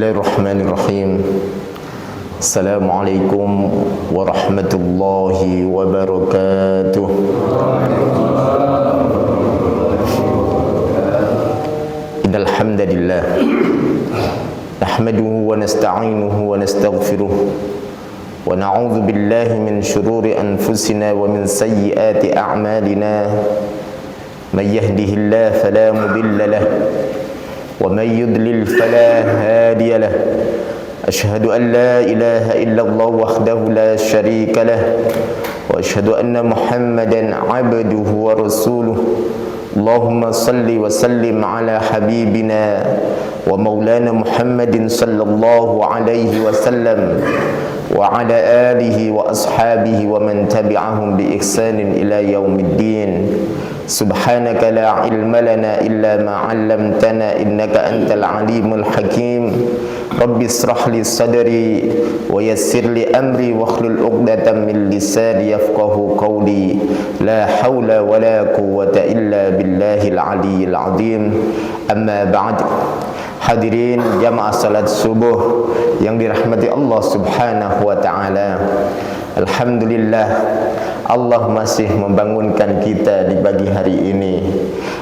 Bismillahirrahmanirrahim. Assalamualaikum warahmatullahi wabarakatuh. Innal hamdalillah nahmaduhu wa nasta'inuhu wa nastaghfiruh wa na'udzu billahi min shururi anfusina wa min sayyiati a'malina. Man yahdihillahu fala mudilla lahu ومن يضلل فلا هادي له أشهد أن لا إله إلا الله وحده لا شريك له وأشهد أن محمدا عبده ورسوله اللهم صل وسلم على حبيبنا ومولانا محمد صلى الله عليه وسلم وعلى آله وأصحابه ومن تبعهم بإحسان إلى يوم الدين. سبحانك لا علم لنا إلا ما علمتنا إنك أنت العليم الحكيم. رب اشرح لي صدري ويسر لي أمري واحلل عقدة من لساني يفقهوا قولي لا حول ولا قوة إلا بالله العلي العظيم. أما بعد. Hadirin jamaah salat subuh yang dirahmati Allah Subhanahu wa taala. Alhamdulillah, Allah masih membangunkan kita di pagi hari ini.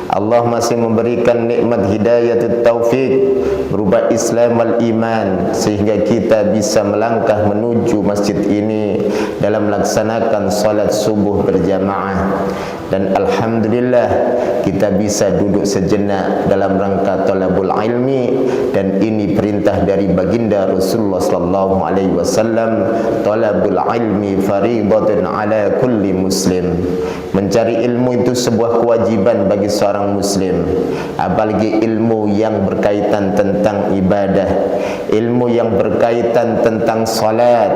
Allah masih memberikan nikmat hidayah taufik berupa Islam wal iman sehingga kita bisa melangkah menuju masjid ini dalam melaksanakan salat subuh berjamaah. Dan alhamdulillah kita bisa duduk sejenak dalam rangka talabul ilmi, dan ini perintah dari baginda Rasulullah sallallahu alaihi wasallam, talabul ilmi fariidatun ala kulli muslim. Mencari ilmu itu sebuah kewajiban bagi seorang muslim, apalagi ilmu yang berkaitan tentang ibadah, ilmu yang berkaitan tentang salat.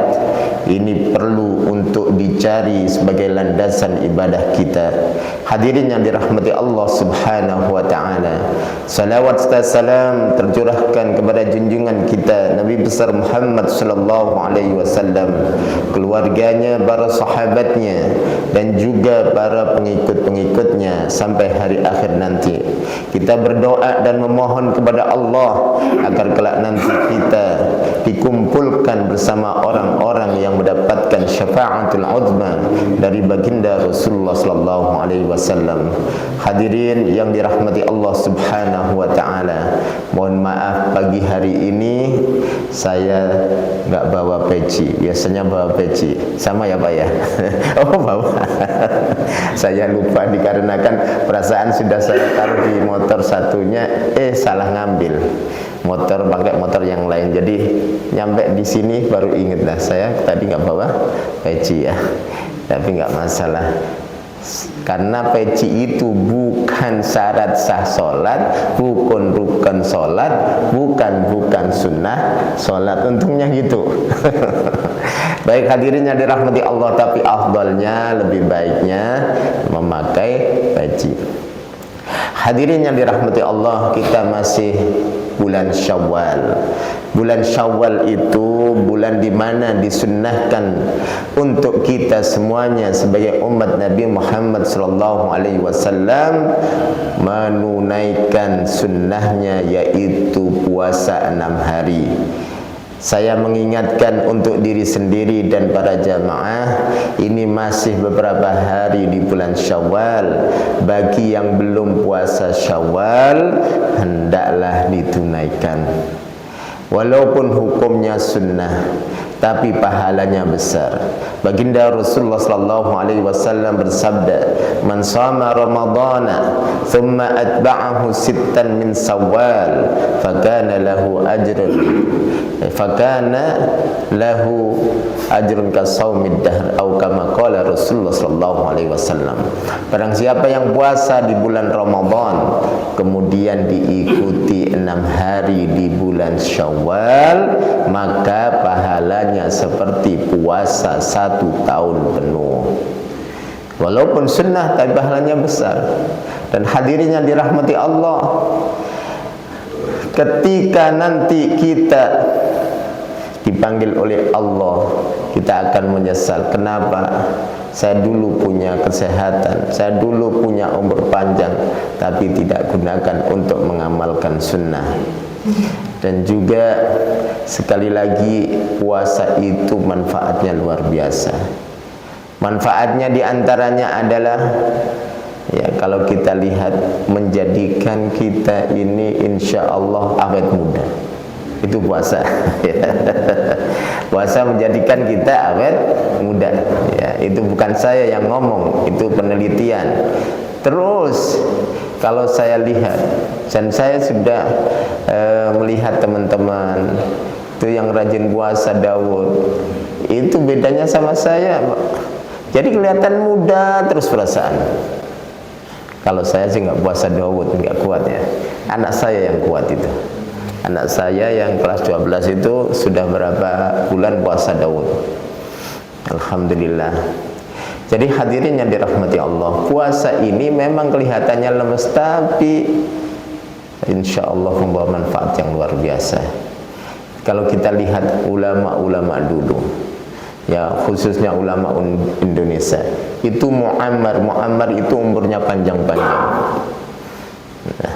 Ini perlu untuk dicari sebagai landasan ibadah kita. Hadirin yang dirahmati Allah Subhanahu wa taala, salawat serta salam tercurahkan kepada junjungan kita Nabi besar Muhammad sallallahu alaihi wasallam, keluarganya, para sahabatnya, dan juga para pengikut-pengikutnya sampai hari akhir nanti. Kita berdoa dan memohon kepada Allah agar kelak nanti kita dikumpulkan bersama orang-orang yang mendapatkan syafaatul uzma dari baginda Rasulullah sallallahu alaihi wasallam. Hadirin yang dirahmati Allah Subhanahu wa taala, mohon maaf pagi hari ini saya enggak bawa peci. Biasanya bawa peci. Sama ya Pak ya? Oh bawa. Saya lupa dikarenakan perasaan sudah saya taruh di motor satunya, salah ngambil motor, pakai motor yang lain. Jadi nyampe di sini baru ingat lah, saya tadi nggak bawa peci ya. Tapi nggak masalah, karena peci itu bukan syarat sah solat, bukan rukun solat, bukan sunnah solat. Untungnya gitu. Baik hadirin yang dirahmati Allah, tapi afdalnya, lebih baiknya memakai peci. Hadirin yang dirahmati Allah, kita masih bulan Syawal. Bulan Syawal itu bulan di mana disunnahkan untuk kita semuanya sebagai umat Nabi Muhammad sallallahu alaihi wasallam menunaikan sunnahnya, yaitu puasa 6 hari. Saya mengingatkan untuk diri sendiri dan para jamaah, ini masih beberapa hari di bulan Syawal. Bagi yang belum puasa Syawal, hendaklah ditunaikan. Walaupun hukumnya sunnah, tapi pahalanya besar. Baginda Rasulullah sallallahu alaihi wasallam bersabda, "Man shama Ramadhana thumma atba'ahu sittan min Shawwal, fakana lahu ajrun ka shaumid dahr," atau kama qala Rasulullah sallallahu alaihi wasallam. Barang siapa yang puasa di bulan Ramadan kemudian diikuti 6 hari di bulan Syawal, maka pahalanya seperti puasa 1 tahun penuh. Walaupun sunnah, tapi pahalanya besar. Dan hadirin yang dirahmati Allah, ketika nanti kita dipanggil oleh Allah, kita akan menyesal. Kenapa? Saya dulu punya kesehatan, saya dulu punya umur panjang, tapi tidak gunakan untuk mengamalkan sunnah. Dan juga sekali lagi puasa itu manfaatnya luar biasa. Manfaatnya diantaranya adalah ya kalau kita lihat menjadikan kita ini insya Allah awet muda. Itu puasa. Puasa menjadikan kita awet muda. Ya, itu bukan saya yang ngomong, itu penelitian. Terus kalau saya lihat, dan saya sudah melihat teman-teman itu yang rajin puasa Daud, itu bedanya sama saya, Pak. Jadi kelihatan muda terus perasaan. Kalau saya sih nggak puasa Daud, nggak kuat ya. Anak saya yang kuat itu. Anak saya yang kelas 12 itu sudah berapa bulan puasa Daud. Alhamdulillah. Jadi hadirin yang dirahmati Allah, puasa ini memang kelihatannya lemes, tapi insya Allah membawa manfaat yang luar biasa. Kalau kita lihat ulama-ulama dulu, ya khususnya ulama Indonesia, itu Muammar itu umurnya panjang-panjang. Nah,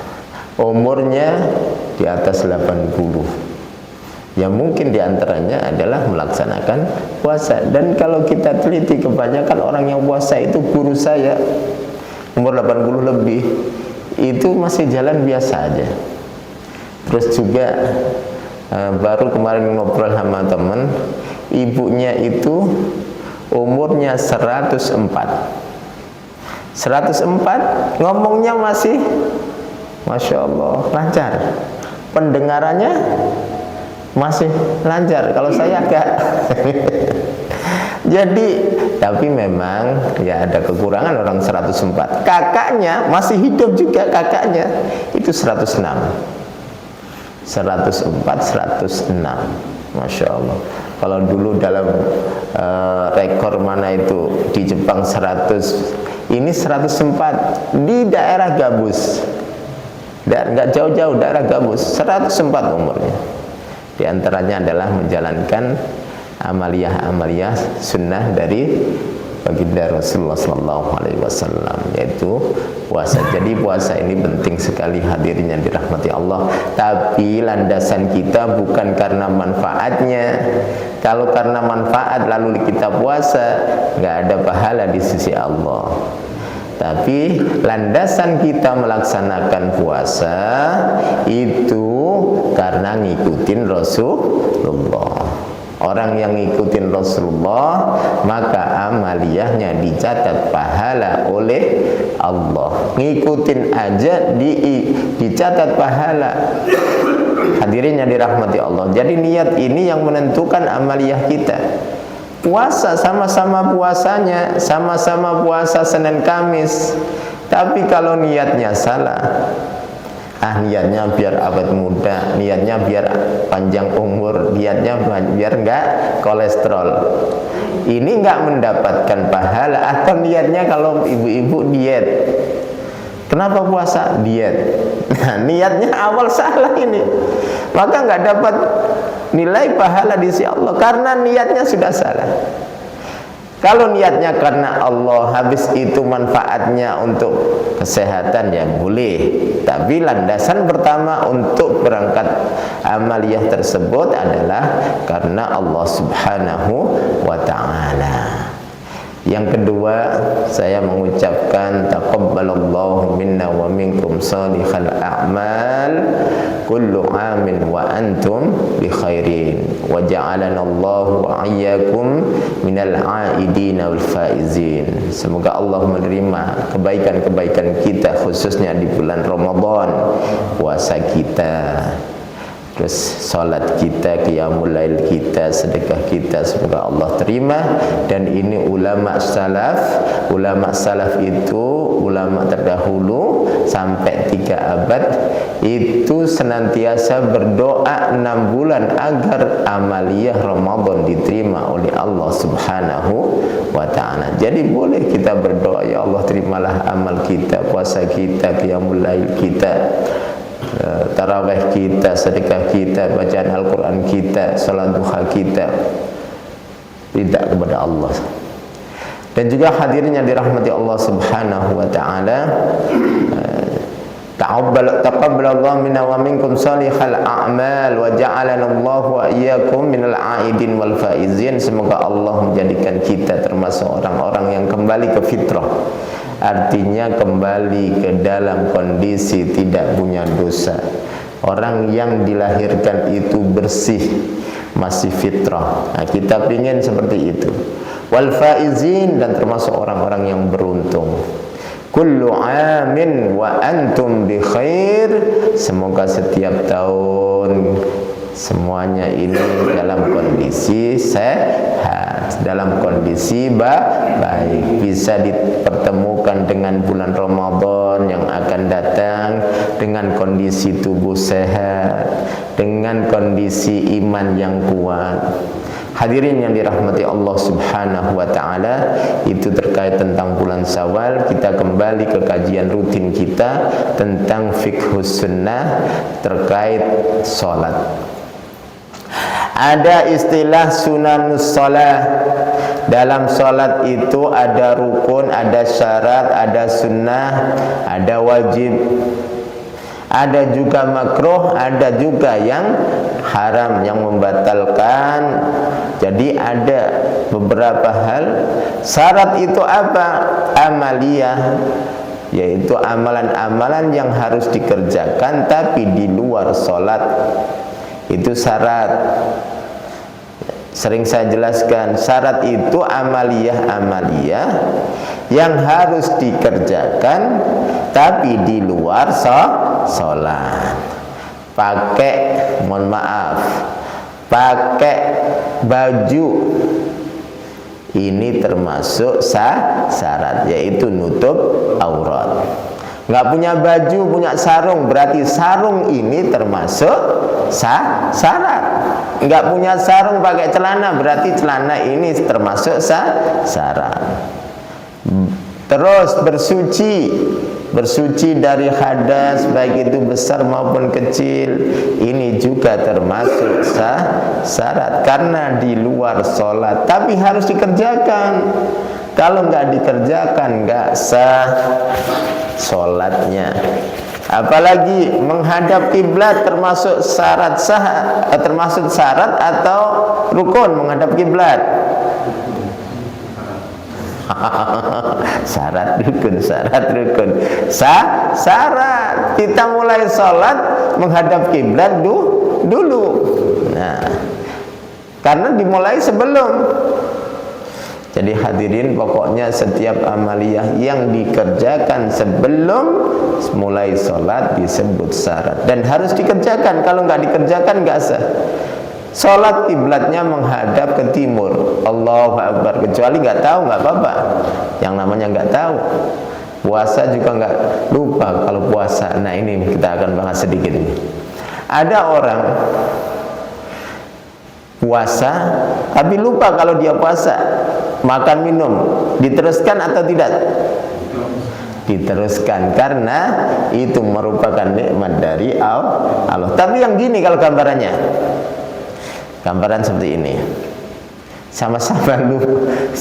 umurnya di atas 80. Ya mungkin diantaranya adalah melaksanakan puasa. Dan kalau kita teliti, kebanyakan orang yang puasa itu guru saya, umur 80 lebih, itu masih jalan biasa aja. Terus juga baru kemarin ngobrol sama teman, ibunya itu umurnya 104. 104 ngomongnya masih Masya Allah lancar, pendengarannya masih lancar. Kalau saya agak jadi, tapi memang ya ada kekurangan orang 104. Kakaknya masih hidup juga, kakaknya itu 106. 104, 106. Masya Allah. Kalau dulu dalam rekor mana itu di Jepang 100, ini 104 di daerah Gabus. Dan nggak jauh-jauh daerah Gabus, 104 umurnya. Di antaranya adalah menjalankan amaliyah sunnah dari baginda Rasulullah SAW, yaitu puasa. Jadi puasa ini penting sekali hadirin yang dirahmati Allah. Tapi landasan kita bukan karena manfaatnya. Kalau karena manfaat lalu kita puasa, nggak ada pahala di sisi Allah. Tapi landasan kita melaksanakan puasa itu karena ngikutin Rasulullah. Orang yang ngikutin Rasulullah, maka amaliyahnya dicatat pahala oleh Allah. Ngikutin aja dicatat pahala. Hadirin yang dirahmati Allah. Jadi niat ini yang menentukan amaliyah kita. Puasa sama-sama puasanya, sama-sama puasa Senin Kamis. Tapi kalau niatnya salah, niatnya biar awet muda, niatnya biar panjang umur, niatnya biar enggak kolesterol, ini enggak mendapatkan pahala. Atau niatnya kalau ibu-ibu diet, kenapa puasa? Diet. Nah, niatnya awal salah ini, maka enggak dapat nilai pahala di sisi Allah karena niatnya sudah salah. Kalau niatnya karena Allah, habis itu manfaatnya untuk kesehatan, ya boleh. Tapi landasan pertama untuk berangkat amaliyah tersebut adalah karena Allah Subhanahu wa ta'ala. Yang kedua, saya mengucapkan taqabbalallahu minna wa minkum salihal a'mal kullu amin wa antum bi khairin wa ja'alana Allahu wa iyyakum minal aidin wal faizin. Semoga Allah menerima kebaikan-kebaikan kita khususnya di bulan Ramadan, puasa kita, terus salat kita, qiyamul lail kita, sedekah kita, semoga Allah terima. Dan ini ulama salaf itu ulama terdahulu sampai 3 abad itu senantiasa berdoa 6 bulan agar amaliyah Ramadan diterima oleh Allah Subhanahu wa ta'ala. Jadi boleh kita berdoa, ya Allah terimalah amal kita, puasa kita, qiyamul lail kita, tarawih kita, sedekah kita, bacaan Al-Quran kita, salat duha kita, tidak kepada Allah. Dan juga hadirin yang dirahmati Allah Subhanahu wa ta'ala, Taqabbalallahu minna wa minkum salihal a'mal wa ja'alana Allahu wa iyyakum minal a'idin wal faizin. Semoga Allah menjadikan kita termasuk orang-orang yang kembali ke fitrah. Artinya kembali ke dalam kondisi tidak punya dosa. Orang yang dilahirkan itu bersih, masih fitrah. Nah, kita ingin seperti itu. Wal faizin, dan termasuk orang-orang yang beruntung. Kullu amin wa antum bi khair. Semoga setiap tahun semuanya ini dalam kondisi sehat, dalam kondisi baik, bisa dipertemukan dengan bulan Ramadan yang akan datang dengan kondisi tubuh sehat, dengan kondisi iman yang kuat. Hadirin yang dirahmati Allah Subhanahu wa taala, itu terkait tentang bulan Syawal. Kita kembali ke kajian rutin kita tentang fiqhus sunnah terkait salat. Ada istilah sunanus shalah. Dalam salat itu ada rukun, ada syarat, ada sunnah, ada wajib. Ada juga makruh, ada juga yang haram, yang membatalkan. Jadi ada beberapa hal. Syarat itu apa? Amaliyah, yaitu amalan-amalan yang harus dikerjakan tapi di luar sholat. Itu syarat. Sering saya jelaskan, syarat itu amaliyah yang harus dikerjakan tapi di luar sholat. Pakai, mohon maaf, pakai baju ini termasuk syarat, yaitu nutup aurat. Nggak punya baju, punya sarung, berarti sarung ini termasuk syarat. Nggak punya sarung, pakai celana, berarti celana ini termasuk syarat. Terus bersuci dari hadas, baik itu besar maupun kecil, ini juga termasuk syarat karena di luar sholat, tapi harus dikerjakan. Kalau nggak dikerjakan nggak sah sholatnya. Apalagi menghadap kiblat termasuk syarat termasuk syarat atau rukun menghadap kiblat. Syarat rukun. Syarat. Kita mulai sholat menghadap kiblat dulu. Nah, karena dimulai sebelum. Jadi hadirin, pokoknya setiap amaliyah yang dikerjakan sebelum mulai sholat disebut syarat dan harus dikerjakan. Kalau nggak dikerjakan nggak sah. Sholat kiblatnya menghadap ke timur, Allahu Akbar. Kecuali nggak tahu, nggak apa-apa. Yang namanya nggak tahu. Puasa juga nggak lupa kalau puasa. Nah, ini kita akan bahas sedikit ini. Ada orang puasa tapi lupa kalau dia puasa, makan minum, diteruskan atau tidak? Diteruskan, karena itu merupakan nikmat dari Allah. Tapi yang gini kalau gambarannya, gambaran seperti ini,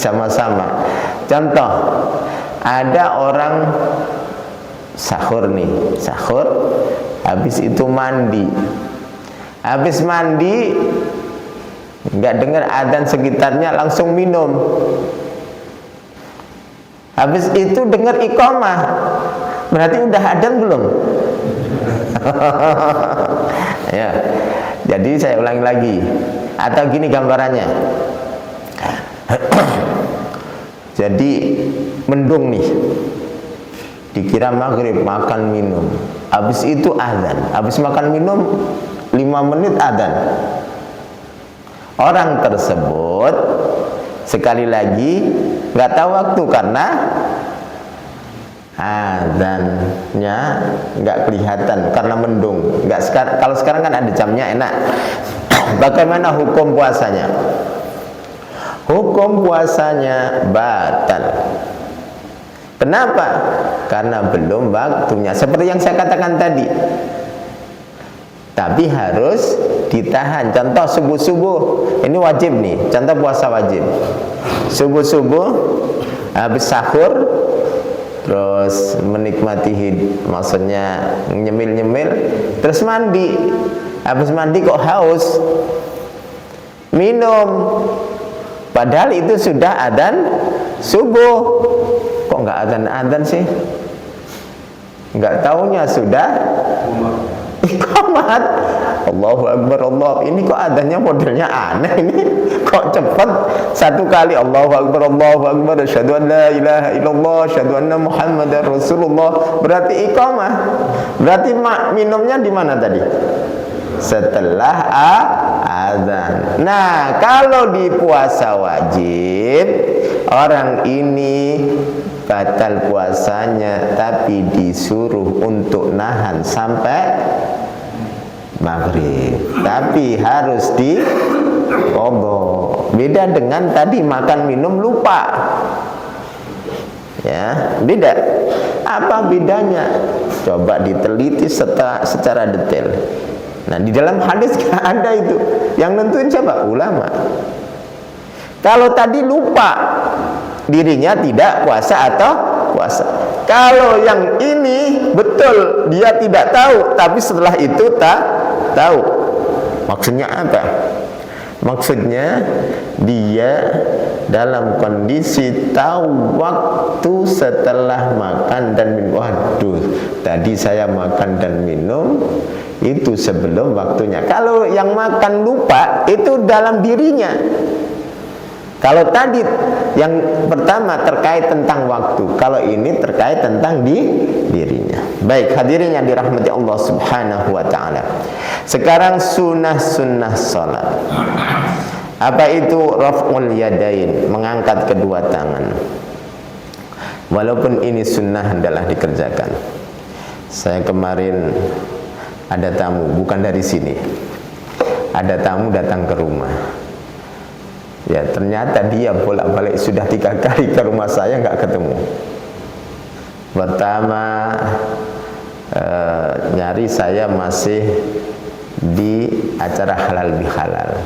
sama-sama. Contoh, ada orang sahur, habis itu mandi, nggak dengar adzan sekitarnya, langsung minum. Habis itu dengar iqamah, berarti udah adzan belum? Ya. Jadi saya ulangi lagi. Atau gini gambarannya. Jadi mendung nih, dikira maghrib, makan minum, habis itu adzan. Habis makan minum 5 menit adzan. Orang tersebut sekali lagi nggak tahu waktu karena adzannya nggak kelihatan karena mendung. Kalau sekarang kan ada jamnya, enak. Bagaimana hukum puasanya? Hukum puasanya batal. Kenapa? Karena belum waktunya. Seperti yang saya katakan tadi. Tapi harus ditahan. Contoh subuh-subuh, ini wajib nih. Contoh puasa wajib. Subuh-subuh habis sahur terus menikmati maksudnya nyemil-nyemil, terus mandi. Habis mandi kok haus, minum, padahal itu sudah adzan subuh. Kok nggak adzan sih? Nggak taunya sudah iqamat. Allahu Akbar, Allah. Ini kok adanya modelnya aneh ini. Kok cepat satu kali Allahu Akbar, asyhadu an la ilaha illallah, asyhadu anna Muhammadar Rasulullah. Berarti iqamah. Berarti minumnya di mana tadi? Setelah azan. Nah, kalau di puasa wajib, orang ini batal puasanya tapi disuruh untuk nahan sampai maghrib, tapi harus diqadha. Beda dengan tadi makan minum lupa, ya, beda. Apa bedanya? Coba diteliti secara detail. Nah, di dalam hadis gak ada itu. Yang nentuin siapa? Ulama. Kalau tadi lupa, dirinya tidak puasa atau puasa. Kalau yang ini betul dia tidak tahu, tapi setelah itu tak tahu. Maksudnya apa? Maksudnya dia dalam kondisi tahu waktu setelah makan dan minum. Waduh, tadi saya makan dan minum itu sebelum waktunya. Kalau yang makan lupa itu dalam dirinya. Kalau tadi yang pertama terkait tentang waktu, kalau ini terkait tentang dirinya. Baik, hadirin yang dirahmati Allah Subhanahu wa taala. Sekarang sunnah-sunnah salat. Apa itu? Raf'ul yadain, mengangkat kedua tangan. Walaupun ini sunnah hendaklah dikerjakan. Saya kemarin ada tamu, bukan dari sini. Ada tamu datang ke rumah. Ya, ternyata dia bolak-balik sudah 3 kali ke rumah saya nggak ketemu. Pertama nyari saya masih di acara halal bihalal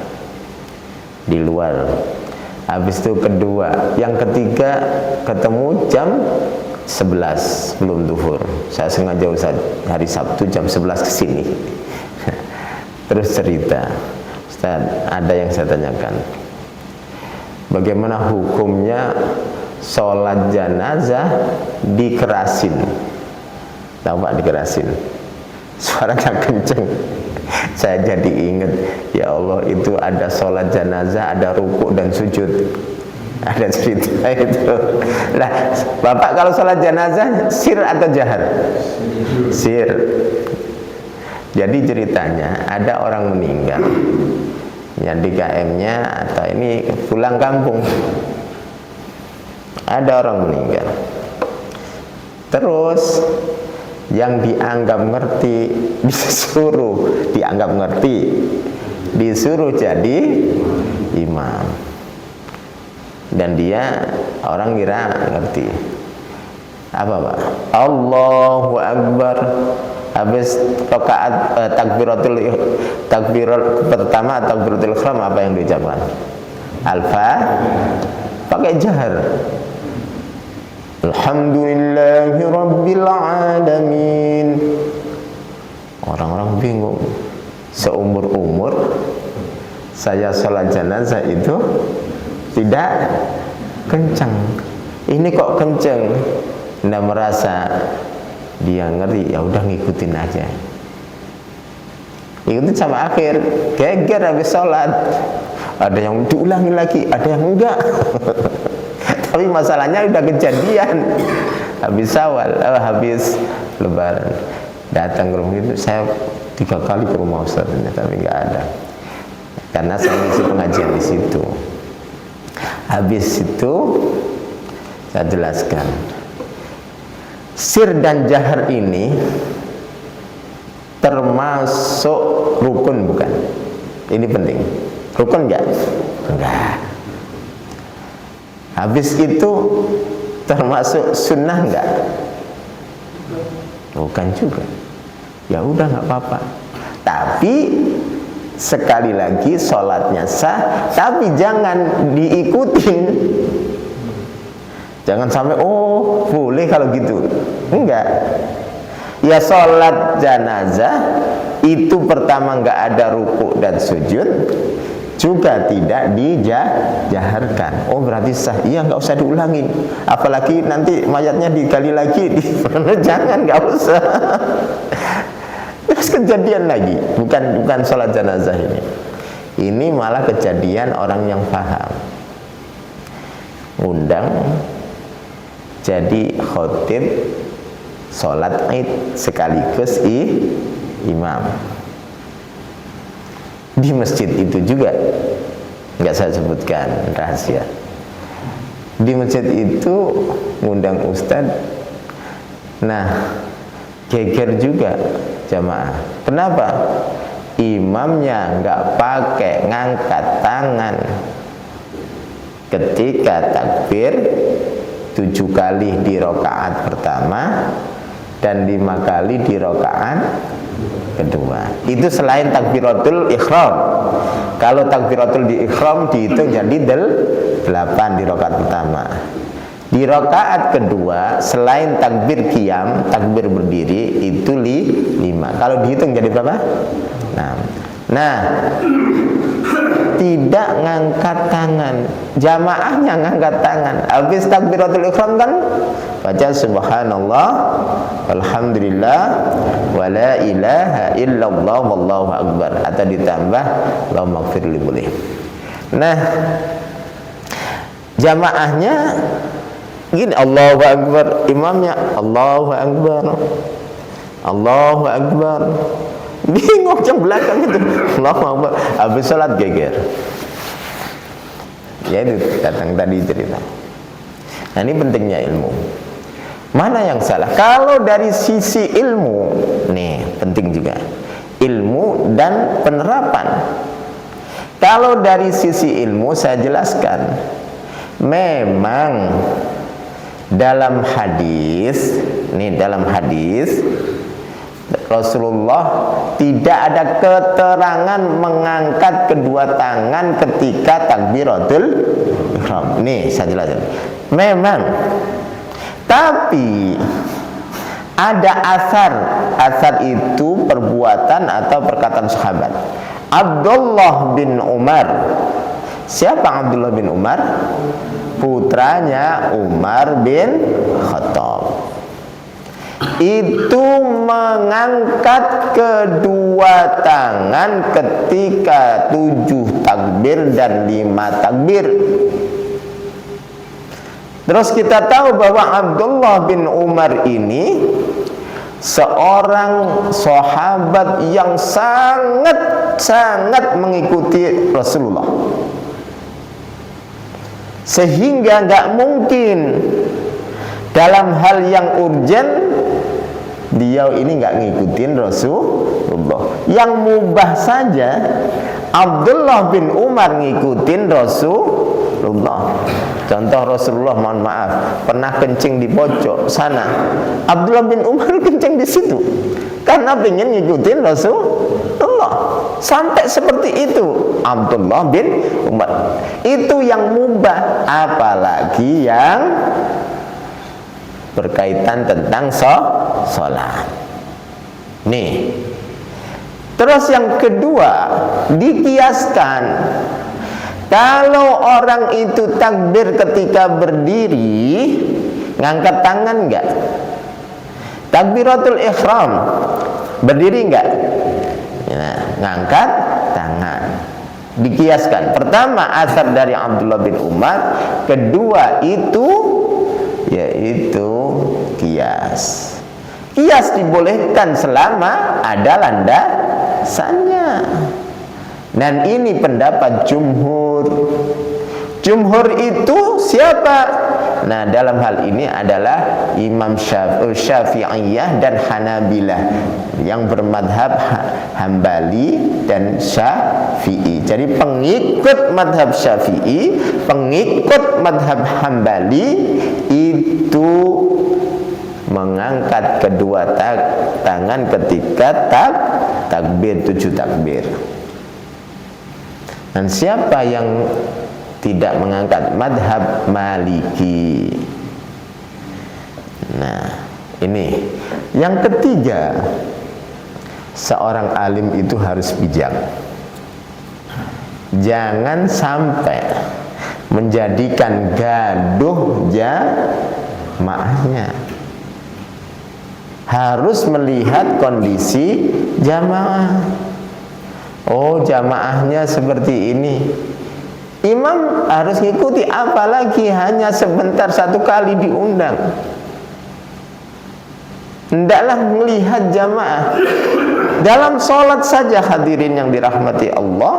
di luar. Habis itu kedua, yang ketiga ketemu jam 11 belum duhur. Saya sengaja hari Sabtu jam 11 ke sini. Terus cerita, Ustaz, ada yang saya tanyakan. Bagaimana hukumnya sholat jenazah dikerasin? Tahu Pak dikerasin? Suaranya kenceng. Saya jadi ingat, ya Allah, itu ada sholat jenazah, ada rukuk dan sujud. Ada cerita itu. Nah, Bapak kalau sholat jenazah sir atau jahar? Sir. Jadi ceritanya ada orang meninggal, ya di KM-nya atau ini pulang kampung, ada orang meninggal. Terus yang dianggap ngerti disuruh jadi imam, dan dia orang kira ngerti. Apa Pak? Allahu Akbar. Habis rakaat takbir pertama takbiratul ihram, apa yang diucapkan? Pakai jahar. Alhamdulillahi rabbil alamin. Orang-orang bingung. Seumur-umur saya sholat jenazah itu tidak kencang. Ini kok kencang? Nggak merasa. Dia ngerti, ya udah ngikutin aja. Ikutin sampai akhir. Geger habis sholat. Ada yang diulangi lagi, ada yang enggak. Tapi masalahnya udah kejadian. Habis Syawal, habis Lebaran, datang ke rumah itu. Saya 3 kali ke rumah Ustaznya, tapi enggak ada. Karena saya ngisi pengajian di situ. Habis itu saya jelaskan. Sir dan jahar ini termasuk rukun bukan? Ini penting. Rukun enggak? Enggak. Habis itu termasuk sunnah enggak? Bukan juga. Ya udah enggak apa-apa. Tapi sekali lagi sholatnya sah, tapi jangan diikutin. Jangan sampai oh boleh kalau gitu. Enggak. Ya sholat jenazah itu pertama enggak ada ruku dan sujud, juga tidak dijaharkan. Oh berarti sah. Iya, nggak usah diulangi. Apalagi nanti mayatnya digali lagi. Jangan, nggak usah. Terus kejadian lagi. Bukan sholat jenazah ini. Ini malah kejadian orang yang paham. Undang jadi khotib sholat Id sekaligus imam di masjid itu juga, nggak saya sebutkan rahasia. Di masjid itu ngundang ustadz. Nah, geger juga jamaah. Kenapa? Imamnya nggak pakai ngangkat tangan ketika takbir 7 kali di rakaat pertama dan 5 kali di rakaat kedua. Itu selain takbiratul ihram. Kalau takbiratul di ihram dihitung jadi 8 di rakaat pertama. Di rakaat kedua selain takbir qiyam, takbir berdiri itu 5. Kalau dihitung jadi berapa? 6. Nah, tidak ngangkat tangan, jamaahnya ngangkat tangan. Habis takbiratul ihram kan baca subhanallah walhamdulillah wala ilaha illallah wallahu akbar, atau ditambah Allahumma ighfirli boleh. Nah, jamaahnya gini, Allahu akbar, imamnya Allahu akbar, Allahu akbar. Bingung yang belakang itu. Allahu akbar. Habis salat geger. Ya itu datang tadi cerita. Nah, ini pentingnya ilmu. Mana yang salah? Kalau dari sisi ilmu, nih penting juga. Ilmu dan penerapan. Kalau dari sisi ilmu saya jelaskan. Memang dalam hadis, nih dalam hadis Rasulullah tidak ada keterangan mengangkat kedua tangan ketika takbiratul ihram. Nih saya jelaskan. Memang, tapi ada asar. Asar itu perbuatan atau perkataan sahabat. Abdullah bin Umar. Siapa Abdullah bin Umar? Putranya Umar bin Khattab. Itu mengangkat kedua tangan ketika 7 takbir dan 5 takbir. Terus kita tahu bahwa Abdullah bin Umar ini seorang sahabat yang sangat mengikuti Rasulullah, sehingga nggak mungkin dalam hal yang urgen dia ini nggak ngikutin Rasulullah. Yang mubah saja Abdullah bin Umar ngikutin Rasulullah. Contoh Rasulullah, mohon maaf, pernah kencing di pojok sana, Abdullah bin Umar kencing di situ karena pengen ngikutin Rasulullah. Sampai seperti itu Abdullah bin Umar. Itu yang mubah, apalagi yang berkaitan tentang sholat. Nih. Terus yang kedua, dikiaskan. Kalau orang itu takbir ketika berdiri, ngangkat tangan enggak? Takbiratul ihram, berdiri enggak? Nah, ngangkat tangan. Dikiaskan. Pertama, asar dari Abdullah bin Umar. Kedua itu yaitu kias. Kias dibolehkan selama ada landasannya. Dan ini pendapat jumhur. Jumhur itu siapa? Nah, dalam hal ini adalah Imam Syafi'iyah dan Hanabilah yang bermadhab Hambali dan Syafi'i. Jadi pengikut madhab Syafi'i, pengikut madhab Hambali itu mengangkat kedua tangan ketika takbir 7 takbir. Dan siapa yang tidak mengangkat? Madhab Maliki. Nah, ini yang ketiga, seorang alim itu harus bijak. Jangan sampai menjadikan gaduh jamaahnya. Harus melihat kondisi jamaah. Oh, jamaahnya seperti ini, imam harus ngikuti, apalagi hanya sebentar, satu kali diundang. Hendaklah melihat jamaah. Dalam sholat saja hadirin yang dirahmati Allah,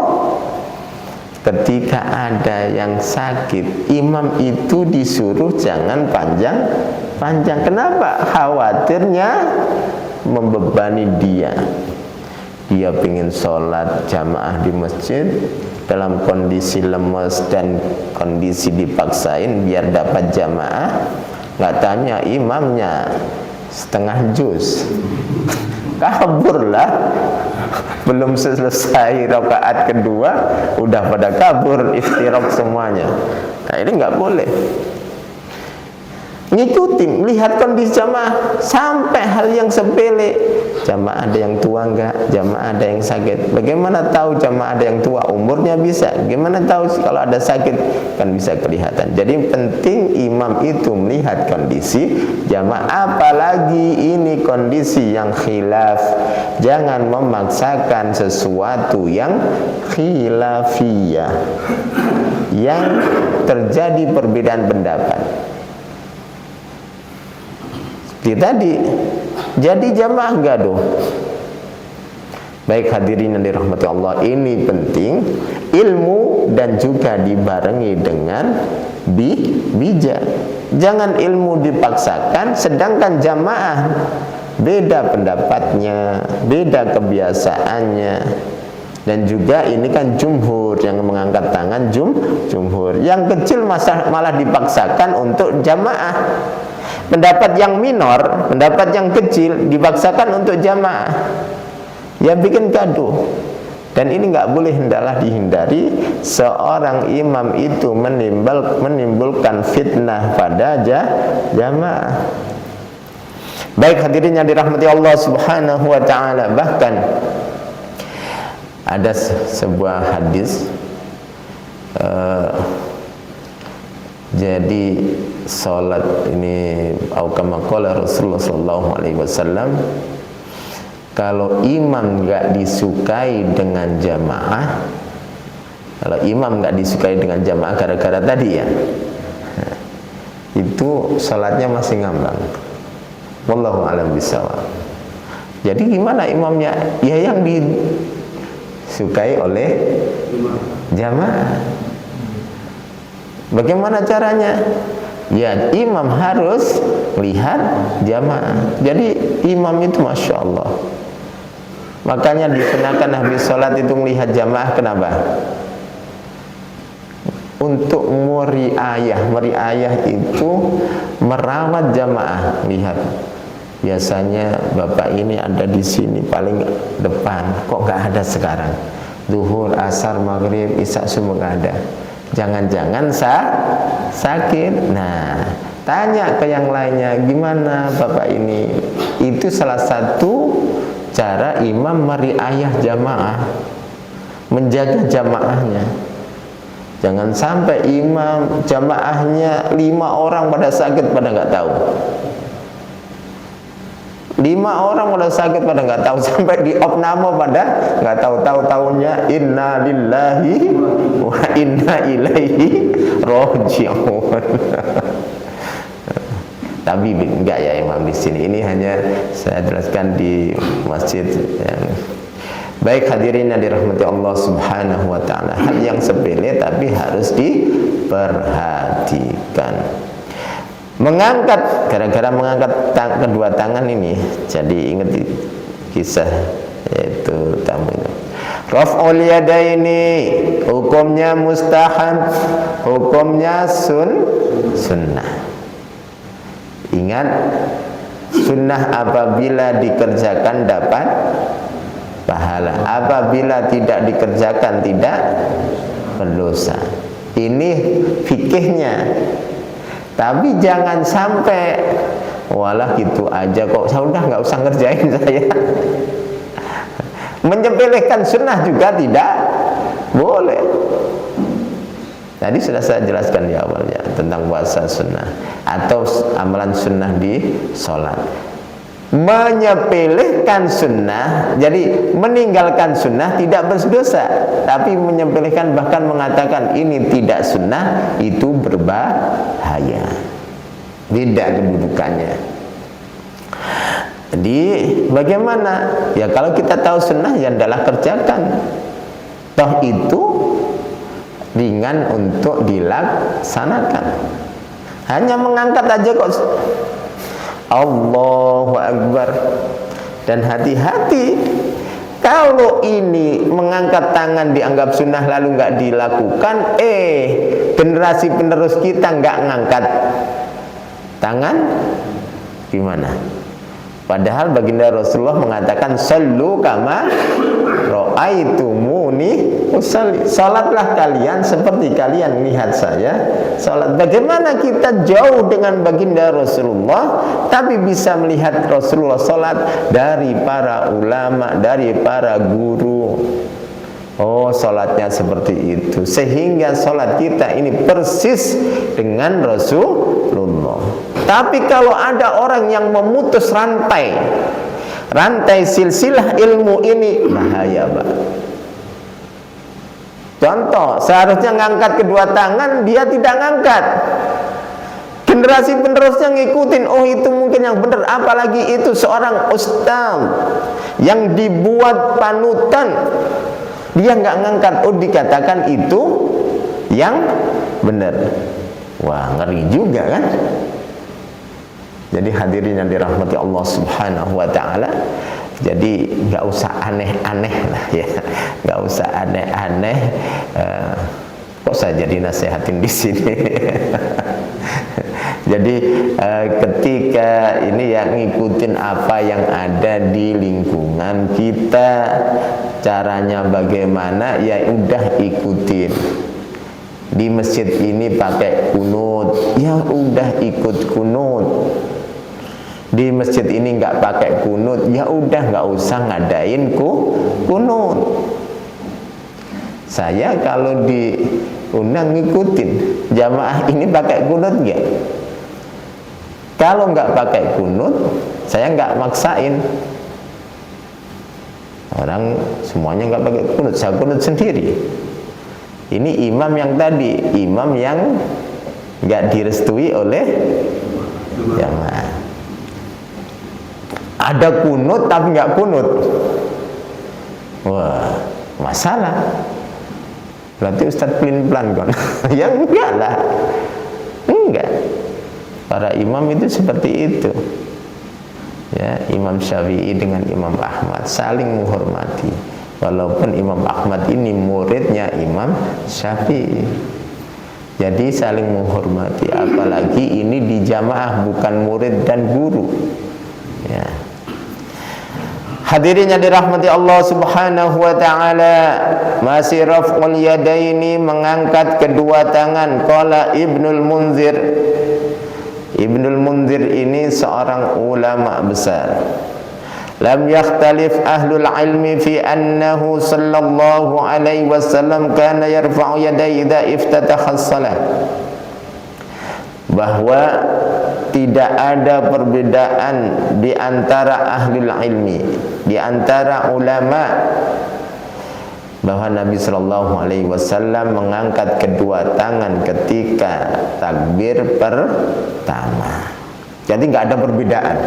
ketika ada yang sakit, imam itu disuruh jangan panjang-panjang. Kenapa? Khawatirnya membebani dia. Dia ingin sholat jamaah di masjid dalam kondisi lemes dan kondisi dipaksain biar dapat jamaah, nggak tanya imamnya setengah juz, kaburlah. Belum selesai rakaat kedua udah pada kabur, iftiraq semuanya. Nah, ini nggak boleh. Ngikutin, lihat kondisi jamaah sampai hal yang sepele. Jamaah ada yang tua enggak? Jamaah ada yang sakit. Bagaimana tahu jamaah ada yang tua? Umurnya bisa. Gimana tahu kalau ada sakit? Kan bisa kelihatan. Jadi penting imam itu melihat kondisi jamaah, apalagi ini kondisi yang khilaf. Jangan memaksakan sesuatu yang khilafiyah, yang terjadi perbedaan pendapat. Seperti tadi, jadi jamaah gaduh. Baik hadirin yang dirahmati Allah, ini penting ilmu dan juga dibarengi dengan bijak. Jangan ilmu dipaksakan, sedangkan jamaah beda pendapatnya, beda kebiasaannya. Dan juga ini kan jumhur yang mengangkat tangan, jumhur. Yang kecil malah dipaksakan untuk jamaah. Pendapat yang minor, pendapat yang kecil dipaksakan untuk jamaah. Ya bikin gaduh. Dan ini nggak boleh, hendaklah dihindari. Seorang imam itu menimbulkan fitnah pada jamaah. Baik hadirin yang dirahmati Allah Subhanahu wa taala, bahkan ada sebuah hadis, jadi salat ini kama qala Rasulullah sallallahu alaihi wasallam, kalau imam enggak disukai dengan jamaah, kalau imam enggak disukai dengan jamaah gara-gara tadi ya, itu salatnya masih ngambang. Wallahu a'lam bishawab. Jadi gimana imamnya? Ya yang disukai oleh jamaah. Bagaimana caranya? Ya imam harus lihat jamaah. Jadi imam itu Masya Allah, makanya disunahkan habis sholat itu melihat jamaah. Kenapa? Untuk meriayah itu merawat jamaah. Lihat, biasanya bapak ini ada di sini paling depan, kok nggak ada sekarang? Zuhur, asar, maghrib, isya semua nggak ada. Jangan-jangan sakit. Nah, tanya ke yang lainnya, gimana bapak ini? Itu salah satu cara imam meriayah jamaah, menjaga jamaahnya. Jangan sampai imam jamaahnya 5 orang pada sakit pada nggak tahu. 5 orang pada sakit pada nggak tahu, sampai di opname pada nggak tahu-tahunya inna lillahi wa inna ilaihi raji'un. Tapi enggak ya imam di sini. Ini hanya saya jelaskan di masjid yang baik hadirin yang dirahmati Allah Subhanahu wa taala. Hal yang sepele tapi harus diperhatikan. Mengangkat, gara-gara mengangkat kedua tangan ini, jadi ingat kisah yaitu tamu itu. Raf'ul yadaini hukumnya mustahab, hukumnya sunnah. Ingat, sunnah apabila dikerjakan dapat pahala, apabila tidak dikerjakan tidak berdosa. Ini fikihnya. Tapi jangan sampai walah gitu aja kok, saya udah nggak usah ngerjain saya. Menyepelekan sunnah juga tidak boleh. Tadi sudah saya jelaskan di awalnya tentang puasa sunnah atau amalan sunnah di sholat. Menyepelekan sunnah, jadi meninggalkan sunnah tidak berdosa, tapi menyepelekan bahkan mengatakan ini tidak sunnah, itu berbahaya, tidak kedudukannya. Jadi bagaimana? Ya kalau kita tahu sunnah ya hendaklah kerjakan. Toh itu ringan untuk dilaksanakan. Hanya mengangkat aja kok. Allahu Akbar. Dan hati-hati, kalau ini mengangkat tangan dianggap sunnah lalu nggak dilakukan, generasi penerus kita nggak ngangkat tangan, gimana? Padahal baginda Rasulullah mengatakan sallu kama ra'aitumuni usalli. Salatlah kalian seperti kalian lihat saya salat. Bagaimana kita jauh dengan baginda Rasulullah tapi bisa melihat Rasulullah salat dari para ulama, dari para guru. Oh, salatnya seperti itu, sehingga salat kita ini persis dengan Rasulullah. Tapi kalau ada orang yang memutus rantai silsilah ilmu ini, bahaya, Pak. Contoh, seharusnya ngangkat kedua tangan, dia tidak ngangkat. Generasi penerusnya ngikutin, oh itu mungkin yang benar. Apalagi itu seorang ustaz yang dibuat panutan, dia nggak ngangkat, oh dikatakan itu yang benar. Wah, ngeri juga kan? Jadi hadirin yang dirahmati Allah Subhanahu wa taala, jadi nggak usah aneh-aneh lah ya, nggak usah aneh-aneh. Kok saya jadi nasihatin di sini? Jadi ketika ini ya ngikutin apa yang ada di lingkungan kita, caranya bagaimana ya udah ikutin. Di masjid ini pakai kunut, ya udah ikut kunut. Di masjid ini nggak pakai kunut, ya udah nggak usah ngadain kunut. Saya kalau diundang ngikutin, jamaah ini pakai kunut nggak? Kalau nggak pakai kunut, saya nggak maksain. Orang semuanya nggak pakai kunut, saya kunut sendiri. Ini imam yang tadi, imam yang nggak direstui oleh jamaah. Ada kunut tapi nggak kunut, wah masalah. Berarti Ustadz pelin-pelan kan? Ya enggak lah, enggak. Para imam itu seperti itu. Ya, Imam Syafi'i dengan Imam Ahmad saling menghormati. Walaupun Imam Ahmad ini muridnya Imam Syafi'i, jadi saling menghormati. Apalagi ini di jamaah bukan murid dan guru. Ya. Hadirin yang dirahmati Allah Subhanahu wa taala, masih raf'ul yadaini, mengangkat kedua tangan. Qala Ibnul Munzir. Ibnul Munzir ini seorang ulama besar. Lam yakhtalif ahlul ilmi fi annahu sallallahu alaihi wasallam kana yarfa'u yadayhi idza iftataha as-salah. Bahwa tidak ada perbedaan di antara ahlul ilmi, di antara ulama, bahwa Nabi Shallallahu Alaihi Wasallam mengangkat kedua tangan ketika takbir pertama. Jadi nggak ada perbedaan.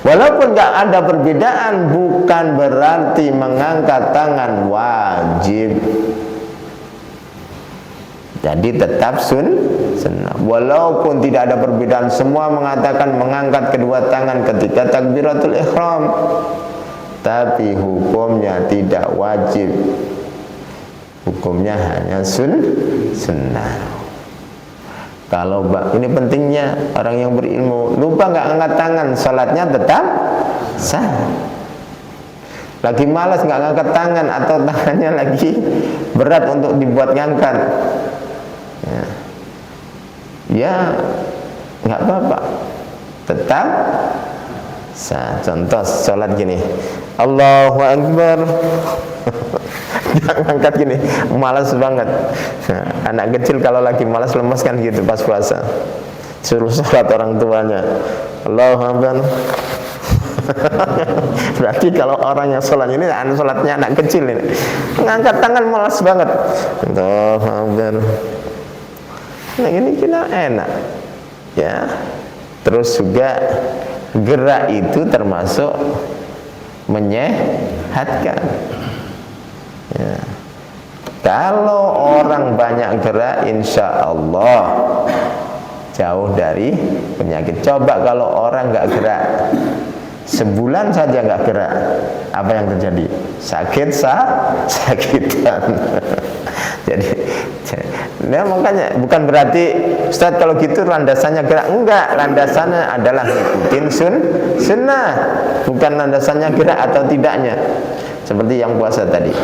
Walaupun nggak ada perbedaan, bukan berarti mengangkat tangan wajib. Jadi tetap sunnah. Walaupun tidak ada perbedaan, semua mengatakan mengangkat kedua tangan ketika takbiratul ihram, tapi hukumnya tidak wajib. Hukumnya hanya sunnah. Kalau ini pentingnya orang yang berilmu, lupa nggak angkat tangan, sholatnya tetap sah. Lagi malas nggak ngangkat tangan atau tangannya lagi berat untuk dibuat ngangkat, ya nggak apa-apa, tetap sah. Contoh sholat gini, Allahu Akbar. Jangan angkat gini, malas banget. Nah, anak kecil kalau lagi malas lemes kan gitu pas puasa. Suruh sholat orang tuanya, Allahu Akbar. Berarti kalau orang yang sholat ini, sholatnya anak kecil ini, ngangkat tangan malas banget. Allahu Akbar. Nah ini kita enak, ya. Terus juga gerak itu termasuk menyehatkan. Ya. Kalau orang banyak gerak, insya Allah jauh dari penyakit. Coba kalau orang nggak gerak, sebulan saja nggak gerak, apa yang terjadi? Sakitan. Jadi, nah makanya bukan berarti Ustaz kalau gitu landasannya gerak. Enggak, landasannya adalah ngikutin sunnah, bukan landasannya gerak atau tidaknya. Seperti yang puasa tadi.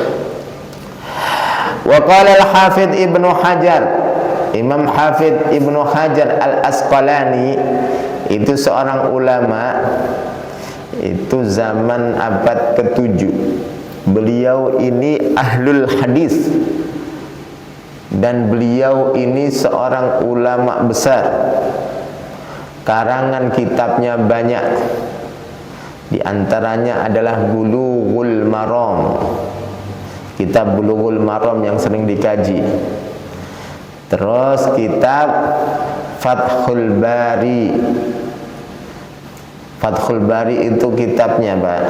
Wa qala al-Hafidz Ibnu Hajar, Imam Hafidz Ibnu Hajar Al-Asqalani itu seorang ulama, itu zaman abad ke-7. Beliau ini ahlul hadis dan beliau ini seorang ulama besar. Karangan kitabnya banyak. Di antaranya adalah Bulughul Maram. Kitab Bulughul Maram yang sering dikaji. Terus kitab Fathul Bari. Fathul Bari itu kitabnya, Pak.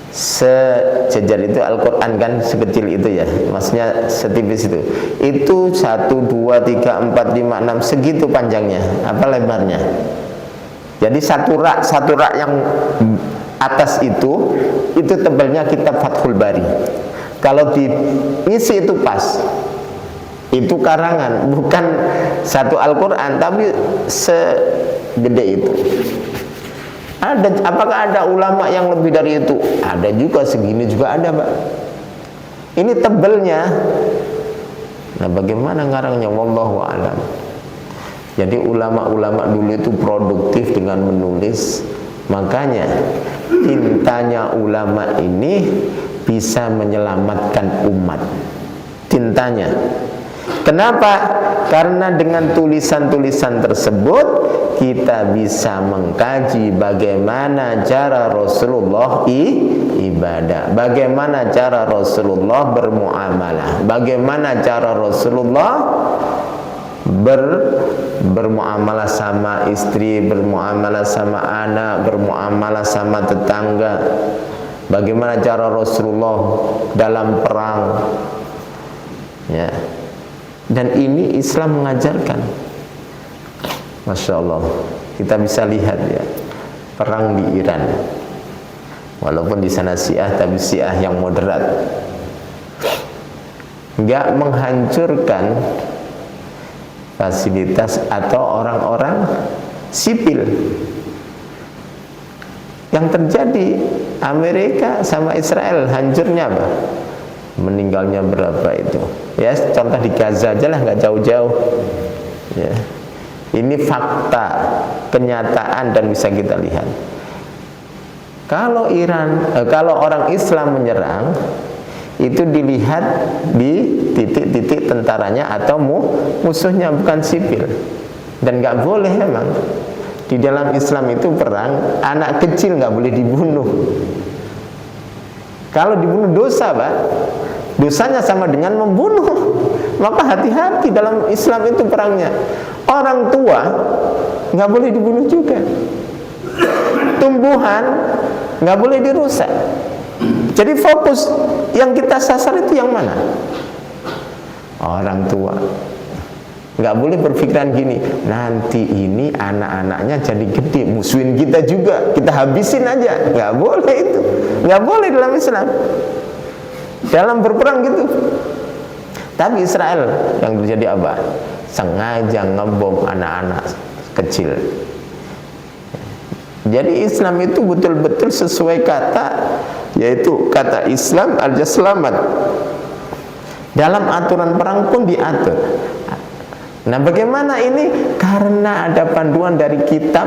Sejajar itu Al-Quran kan, sekecil itu ya, maksudnya setipis itu. Itu 1, 2, 3, 4, 5, 6 segitu panjangnya, apa lebarnya. Jadi satu rak yang atas itu tebalnya kitab Fathul Bari. Kalau diisi itu pas. Itu karangan, bukan satu Al-Quran, tapi segede itu. Apakah ada ulama yang lebih dari itu? Ada juga, segini juga ada, Pak. Ini tebelnya. Nah, bagaimana ngarangnya? Wallahu a'lam. Jadi ulama-ulama dulu itu produktif dengan menulis. Makanya tintanya ulama ini bisa menyelamatkan umat. Tintanya. Kenapa? Karena dengan tulisan-tulisan tersebut kita bisa mengkaji bagaimana cara Rasulullah ibadah, bagaimana cara Rasulullah bermuamalah, bagaimana cara Rasulullah bermuamalah sama istri, bermuamalah sama anak, bermuamalah sama tetangga, bagaimana cara Rasulullah dalam perang, ya. Dan ini Islam mengajarkan. Masya Allah, kita bisa lihat ya, perang di Iran. Walaupun di sana Syiah, tapi Syiah yang moderat, nggak menghancurkan fasilitas atau orang-orang sipil. Yang terjadi Amerika sama Israel hancurnya apa? Meninggalnya berapa itu? Ya, contoh di Gaza aja lah, nggak jauh-jauh. Ya. Ini fakta, kenyataan dan bisa kita lihat. Kalau kalau orang Islam menyerang, itu dilihat di titik-titik tentaranya atau musuhnya, bukan sipil. Dan nggak boleh memang. Di dalam Islam itu perang, anak kecil nggak boleh dibunuh. Kalau dibunuh dosa, Pak. Dosanya sama dengan membunuh. Maka hati-hati dalam Islam itu perangnya. Orang tua nggak boleh dibunuh juga. Tumbuhan nggak boleh dirusak. Jadi fokus yang kita sasar itu yang mana? Orang tua. Nggak boleh berpikiran gini, nanti ini anak-anaknya jadi gede, musuhin kita juga, kita habisin aja. Nggak boleh itu. Nggak boleh dalam Islam. Dalam berperang gitu. Tapi Israel yang terjadi apa? Sengaja ngebom anak-anak kecil. Jadi Islam itu betul-betul sesuai kata, yaitu kata Islam al-jaslamat. Dalam aturan perang pun diatur. Nah, bagaimana ini? Karena ada panduan dari kitab,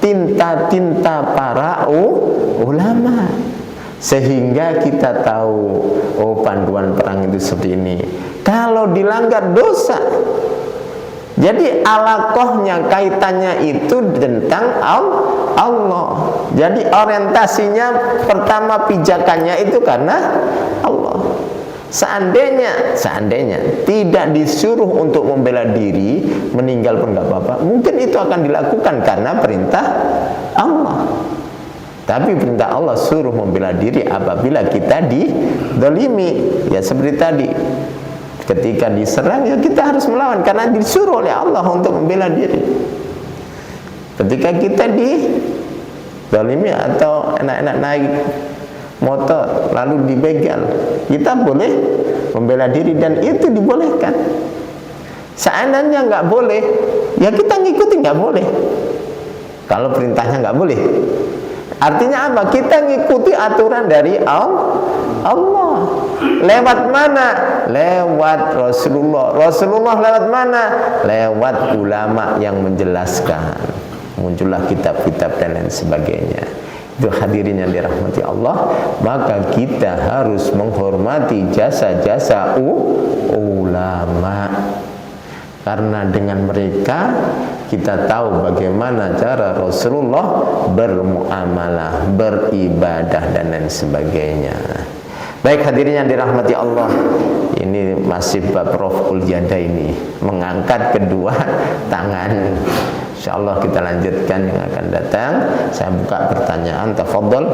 tinta-tinta para ulama, sehingga kita tahu, oh panduan perang itu seperti ini. Kalau dilanggar dosa. Jadi alaqohnya, kaitannya itu tentang Allah. Jadi orientasinya pertama, pijakannya itu karena Allah. Seandainya tidak disuruh untuk membela diri, meninggal pun nggak apa-apa, mungkin itu akan dilakukan karena perintah Allah. Tapi perintah Allah suruh membela diri apabila kita dizalimi. Ya seperti tadi, ketika diserang ya kita harus melawan karena disuruh oleh Allah untuk membela diri. Ketika kita dizalimi atau enak-enak naik motor lalu dibegal, kita boleh membela diri dan itu dibolehkan. Seandainya nggak boleh, ya kita ngikuti nggak boleh. Kalau perintahnya nggak boleh, artinya apa? Kita ngikuti aturan dari Allah. Lewat mana? Lewat Rasulullah. Rasulullah lewat mana? Lewat ulama yang menjelaskan. Muncullah kitab-kitab dan lain sebagainya. Itu hadirin yang dirahmati Allah. Maka kita harus menghormati jasa-jasa ulama, karena dengan mereka kita tahu bagaimana cara Rasulullah bermuamalah, beribadah dan lain sebagainya. Baik hadirin yang dirahmati Allah, ini masih bab raf'ul yada, ini mengangkat kedua tangan. Insyaallah kita lanjutkan yang akan datang. Saya buka pertanyaan, tafadhol.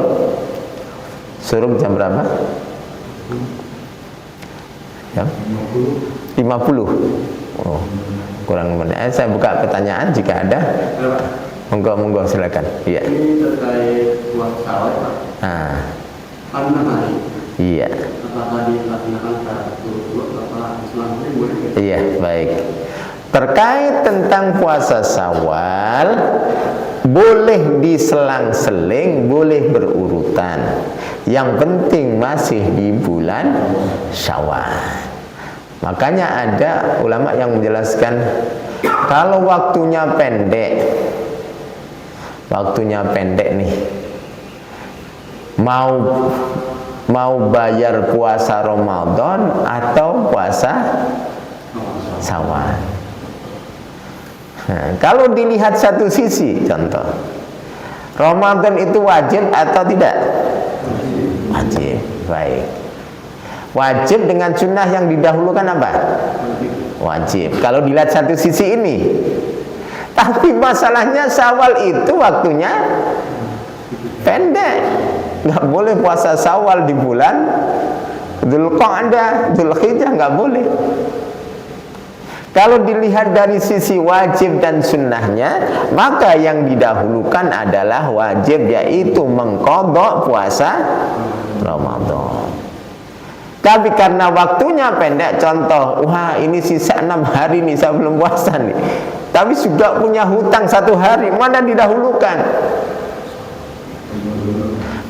Suruh jam berapa? Jam 50. Oh, kurang menit. Saya buka pertanyaan jika ada. Monggo silakan. Iya. Ini terkait puasa Pak. Karena hari. Iya. Apakah dilaksanakan secara turut-turut apa selanjutnya boleh? Iya, baik. Terkait tentang puasa Syawal, boleh diselang-seling, boleh berurutan. Yang penting masih di bulan Syawal. Makanya ada ulama yang menjelaskan, kalau waktunya pendek nih, mau bayar puasa Ramadan atau puasa Syawal. Nah, kalau dilihat satu sisi, contoh, Ramadan itu wajib atau tidak? Wajib. Baik. Wajib dengan sunnah yang didahulukan apa? Wajib. Kalau dilihat satu sisi ini. Tapi masalahnya Syawal itu waktunya pendek. Nggak boleh puasa Syawal di bulan Dzulqa'dah, Dzulhijjah, nggak boleh. Kalau dilihat dari sisi wajib dan sunnahnya, maka yang didahulukan adalah wajib, yaitu mengqadha puasa Ramadan. Tapi karena waktunya pendek, contoh, wah ini sisa 6 hari nih saya belum puasa nih, tapi sudah punya hutang 1 hari, mana didahulukan?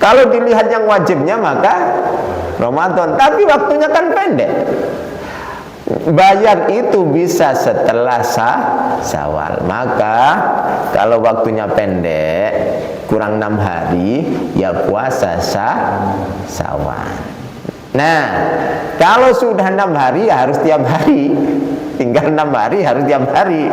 Kalau dilihat yang wajibnya maka Ramadan, tapi waktunya kan pendek. Bayar itu bisa setelah Syawal. Maka kalau waktunya pendek, kurang 6 hari, ya puasa Syawal. Nah, kalau sudah 6 hari ya harus tiap hari. Tinggal 6 hari harus tiap hari.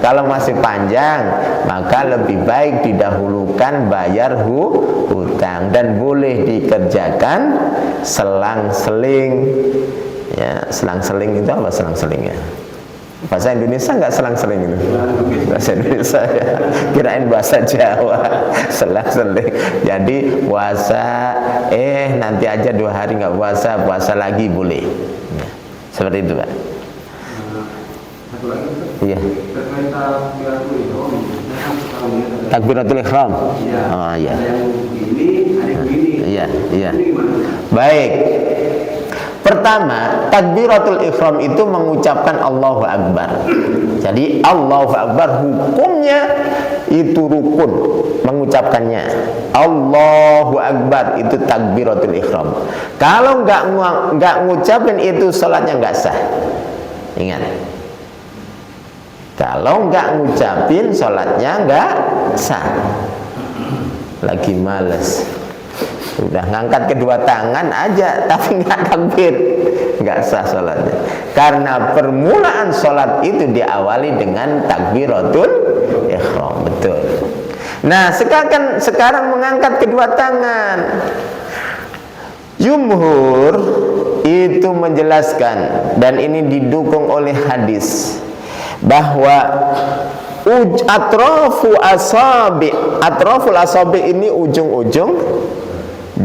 Kalau masih panjang, maka lebih baik didahulukan bayar hutang, dan boleh dikerjakan selang-seling. Ya, selang-seling itu apa selang-selingnya? Bahasa Indonesia nggak selang-seling itu? Bahasa Indonesia ya. Kirain bahasa Jawa. Selang-seling. Jadi puasa, nanti aja 2 hari nggak puasa, puasa lagi boleh. Ya, seperti itu Pak. Satu lagi. Iya. Terkait takbiratul ihram. Takbiratul ihram. Iya. Oh iya. Ada yang begini, ada yang begini. Iya. Ini gimana? Baik. Pertama, takbiratul ihram itu mengucapkan Allahu Akbar. Jadi Allahu Akbar hukumnya itu rukun, mengucapkannya. Allahu Akbar itu takbiratul ihram. Kalau nggak ngucapin itu salatnya nggak sah. Ingat. Kalau nggak ngucapin, sholatnya nggak sah. Lagi males, udah ngangkat kedua tangan aja tapi nggak takbir, nggak sah sholatnya. Karena permulaan sholat itu diawali dengan takbiratul ihram. Betul. Nah, sekarang mengangkat kedua tangan. Jumhur itu menjelaskan, dan ini didukung oleh hadis, bahwa atraful asabi ini ujung-ujung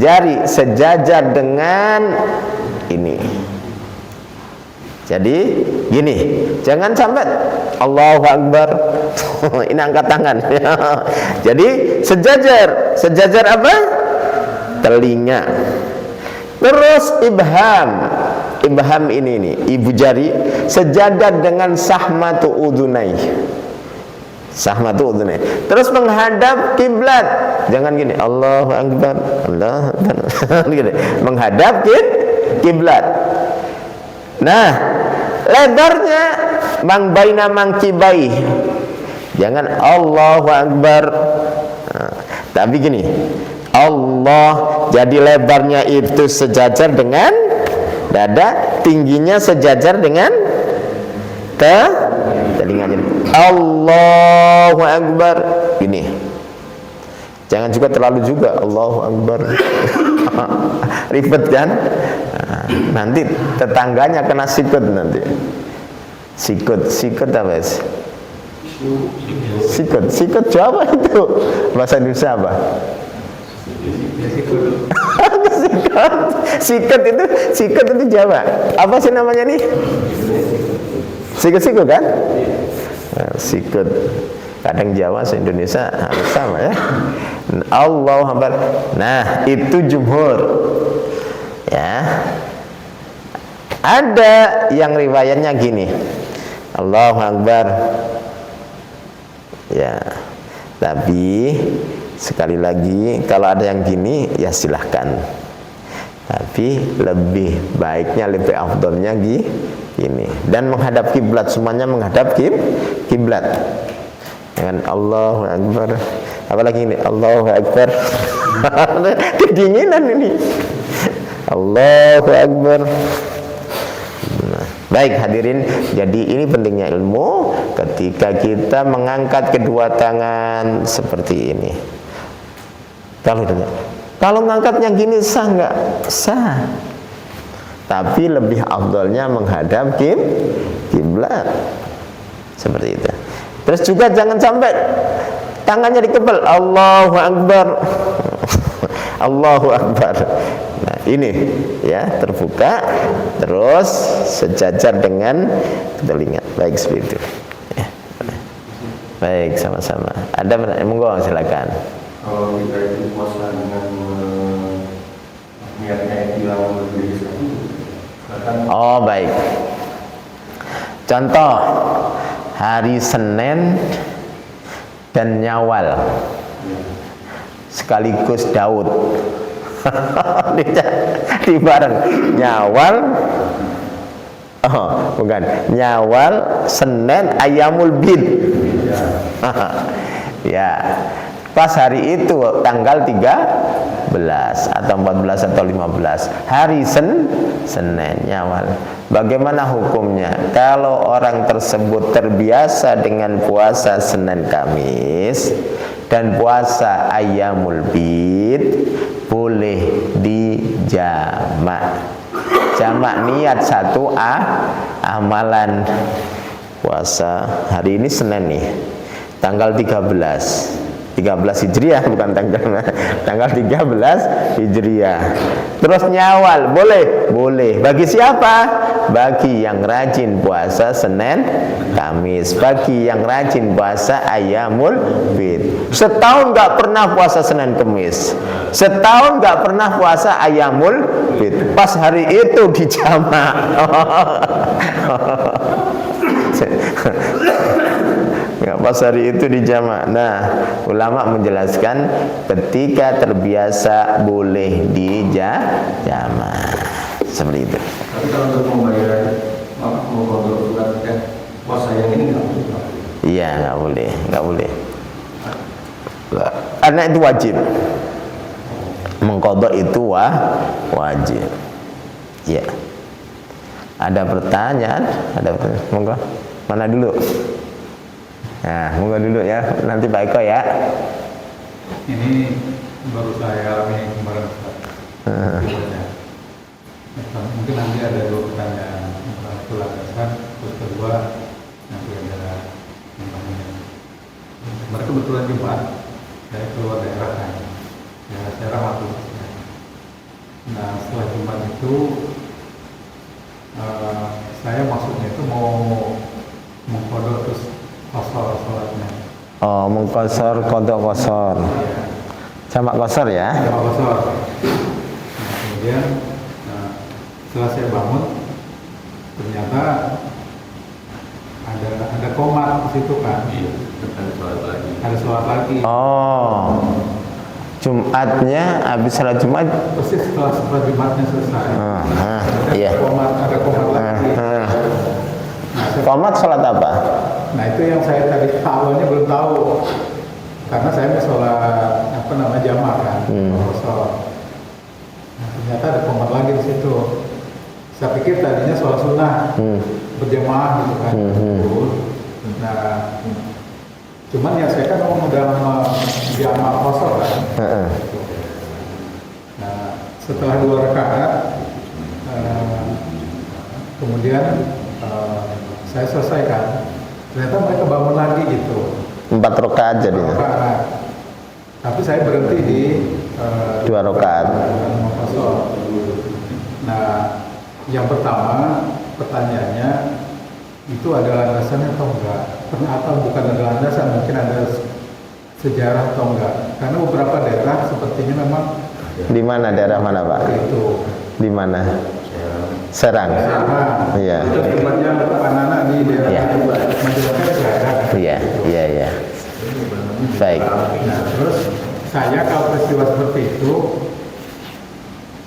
jari sejajar dengan ini. Jadi gini, jangan sampai Allahu Akbar ini angkat tangan. Jadi sejajar apa? Telinga. Terus ibham ini nih, ibu jari sejajar dengan sahmatu udhunai. Terus menghadap kiblat. Jangan gini, Allahu Akbar, Allahu Akbar. Gini, menghadap kiblat. Nah, lebarnya baina mangkibai. Jangan Allahu Akbar. Nah, tapi gini, Allah, jadi lebarnya itu sejajar dengan dada, tingginya sejajar dengan telinganya. Allahu Akbar. Gini. Jangan juga terlalu juga Allahu Akbar. Ribet kan? Nah, nanti tetangganya kena sikut nanti. Sikut apa sih? Sikut Jawa itu. Bahasa Indonesia apa? Sikut itu Jawa. Apa sih namanya nih? Sikut kan? Nah, sikut. Kadang Jawa se-Indonesia harus sama ya. Allahu Akbar. Nah, itu jumhur. Ya. Ada yang riwayatnya gini. Allahu Akbar. Ya. Tapi sekali lagi, kalau ada yang gini ya silahkan. Tapi lebih baiknya, lebih afdolnya gini. Dan menghadap kiblat, semuanya menghadap kiblat. Dengan Allahu Akbar. Apalagi ini Allahu Akbar. Kedinginan ini. Allahu Akbar. Nah, baik hadirin, jadi ini pentingnya ilmu ketika kita mengangkat kedua tangan seperti ini. Kalau ngangkatnya gini sah nggak? Sah. Tapi lebih afdalnya menghadap kiblat. Seperti itu. Terus juga jangan sampai tangannya dikepel. Allahu Akbar. Allahu Akbar. Nah, ini ya, terbuka terus sejajar dengan telinga. Baik, seperti itu. Ya. Baik, sama-sama. Ada pertanyaan? Monggo, silakan. Kalau kita itu puasa dengan niatnya hilang lebih satu, oh baik. Contoh hari Senin dan Nyawal sekaligus Daud. Di bareng Nyawal. Oh, bukan. Nyawal, Senin, Ayyamul Bid. Ya. Pas hari itu tanggal 13 atau 14 atau 15 hari Senin Nyawal. Bagaimana hukumnya? Kalau orang tersebut terbiasa dengan puasa Senin Kamis dan puasa Ayyamul Bid, boleh dijamak. Jamak niat satu amalan. Puasa hari ini Senin nih, tanggal 13 Hijriah, bukan tanggal 13 Hijriah. Terus Nyawal boleh. Bagi siapa? Bagi yang rajin puasa Senin Kamis, bagi yang rajin puasa Ayyamul Bid. Setahun nggak pernah puasa Senin Kamis, setahun nggak pernah puasa Ayyamul Bid, pas hari itu dijamak. Ya, pas hari itu dijamak. Nah, ulama menjelaskan ketika terbiasa boleh dijamak seperti itu. Tapi kalau untuk pembayaran, untuk puasa yang ini nggak Iya, nggak boleh. Karena itu wajib. Mengqadha itu wajib. Ya. Ada pertanyaan? Monggo. Mana dulu? Nah, monggo dulu ya. Nanti Pak Eko ya. Ini baru saya alami kemarin Ustaz. Mungkin nanti ada 2 pertanyaan. Satu landasan, terus kedua nanti ada kemarin kebetulan Jumat saya keluar daerah kan, ya saya rapat. Nah setelah Jumat itu saya maksudnya itu mau mengqadha terus qashar sholatnya. Oh, mengqashar qadha qashar. Ya. Sama qashar ya? Sama qashar. Nah, kemudian setelah saya bangun ternyata ada qomat di situ kan. Iya, ada sholat lagi. Ada sholat lagi. Oh, Jumatnya habis salat Jumat. Persis setelah Jumatnya selesai. Iya. Ada qomat lagi. Qomat sholat apa? Nah itu yang saya tadi awalnya belum tahu, karena saya mau sholat jamaah kan. Nah, ternyata ada qomat lagi di situ. Saya pikir tadinya sholat sunnah berjamaah gitu kan. Nah, cuman ya saya kan mau dalam jamaah qashar kan. Nah, setelah 2 rakaat, kemudian saya selesaikan. Ternyata mereka bangun lagi gitu. 4 rakaat jadinya. Tapi saya berhenti di 2 rakaat. Nah, yang pertama pertanyaannya itu ada landasannya atau enggak? Atau bukan ada landasan, mungkin ada sejarah atau enggak? Karena beberapa daerah sepertinya memang. Di mana daerah mana Pak? Itu. Di mana? Serang. Iya. Itu tempatnya Panana di daerah Majalengka. Iya. Baik. Nah, terus saya kalau peristiwa seperti itu,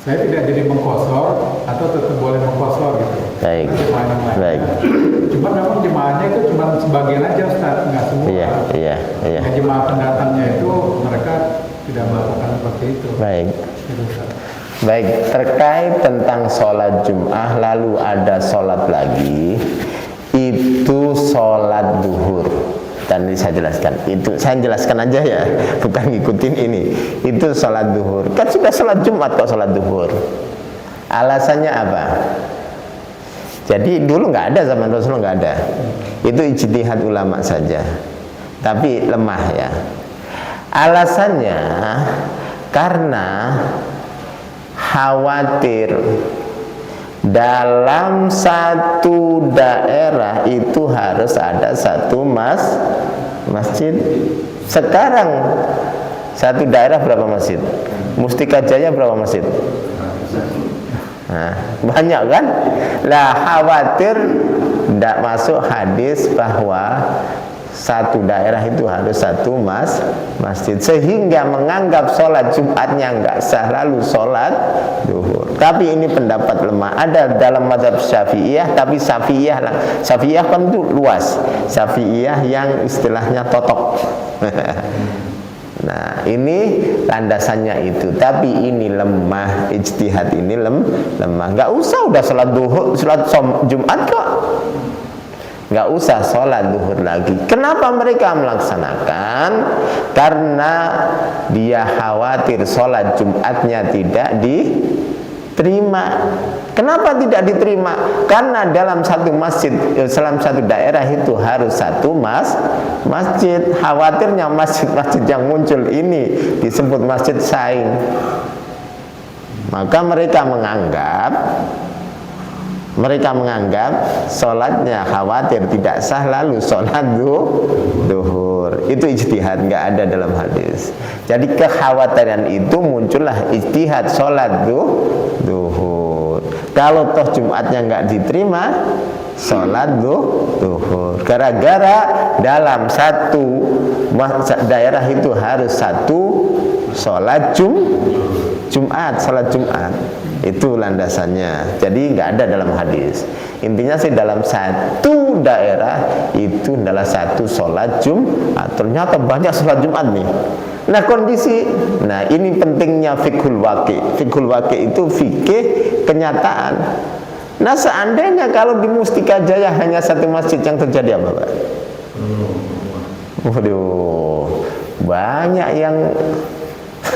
saya tidak jadi mengqashar atau tetap boleh mengqashar gitu. Baik. Baik. Cuma memang jemaahnya itu cuma sebagian aja Ustaz, nggak semua. Iya. Nah, jemaah pendatangnya itu mereka tidak melakukan seperti itu. Baik. Gitu, Ustaz. Baik, terkait tentang sholat Jum'ah, lalu ada sholat lagi, itu sholat duhur. Dan ini saya jelaskan, itu saya jelaskan aja ya, bukan ngikutin ini. Itu sholat duhur. Kan sudah sholat Jumat kok sholat duhur. Alasannya apa? Jadi dulu nggak ada, zaman Rasul nggak ada. Itu ijtihad ulama saja, tapi lemah ya. Alasannya karena khawatir dalam satu daerah itu harus ada satu masjid. Sekarang satu daerah berapa masjid? Mustika Jaya berapa masjid? Nah, banyak kan? Lah khawatir tidak masuk hadis bahwa satu daerah itu harus satu masjid, sehingga menganggap sholat Jumatnya nggak sah lalu sholat duhur. Tapi ini pendapat lemah. Ada dalam mazhab Syafi'iyah, tapi Syafi'iyah kan itu luas. Syafi'iyah yang istilahnya totok. Nah ini landasannya itu, tapi ini lemah, ijtihad ini lemah. Nggak usah udah sholat duhur, sholat Jumat kok. Nggak usah sholat duhur lagi. Kenapa mereka melaksanakan? Karena dia khawatir sholat Jumatnya tidak diterima. Kenapa tidak diterima? Karena dalam satu masjid, dalam satu daerah itu harus satu masjid. Khawatirnya masjid-masjid yang muncul ini disebut masjid saing. Maka mereka menganggap sholatnya khawatir tidak sah lalu sholat duhur. Itu ijtihad, nggak ada dalam hadis. Jadi kekhawatiran itu muncullah ijtihad sholat duhur. Kalau toh Jumatnya nggak diterima, sholat duhur. Gara-gara dalam satu daerah itu harus satu sholat Jumat, salat Jumat itu landasannya. Jadi nggak ada dalam hadis. Intinya sih dalam satu daerah itu adalah satu sholat Jumat. Ternyata banyak sholat Jumat nih. Nah kondisi, nah ini pentingnya fiqhul waqi'. Fiqhul waqi' itu fikih kenyataan. Nah seandainya kalau di Mustika Jaya hanya satu masjid, yang terjadi apa Pak? Waduh, banyak yang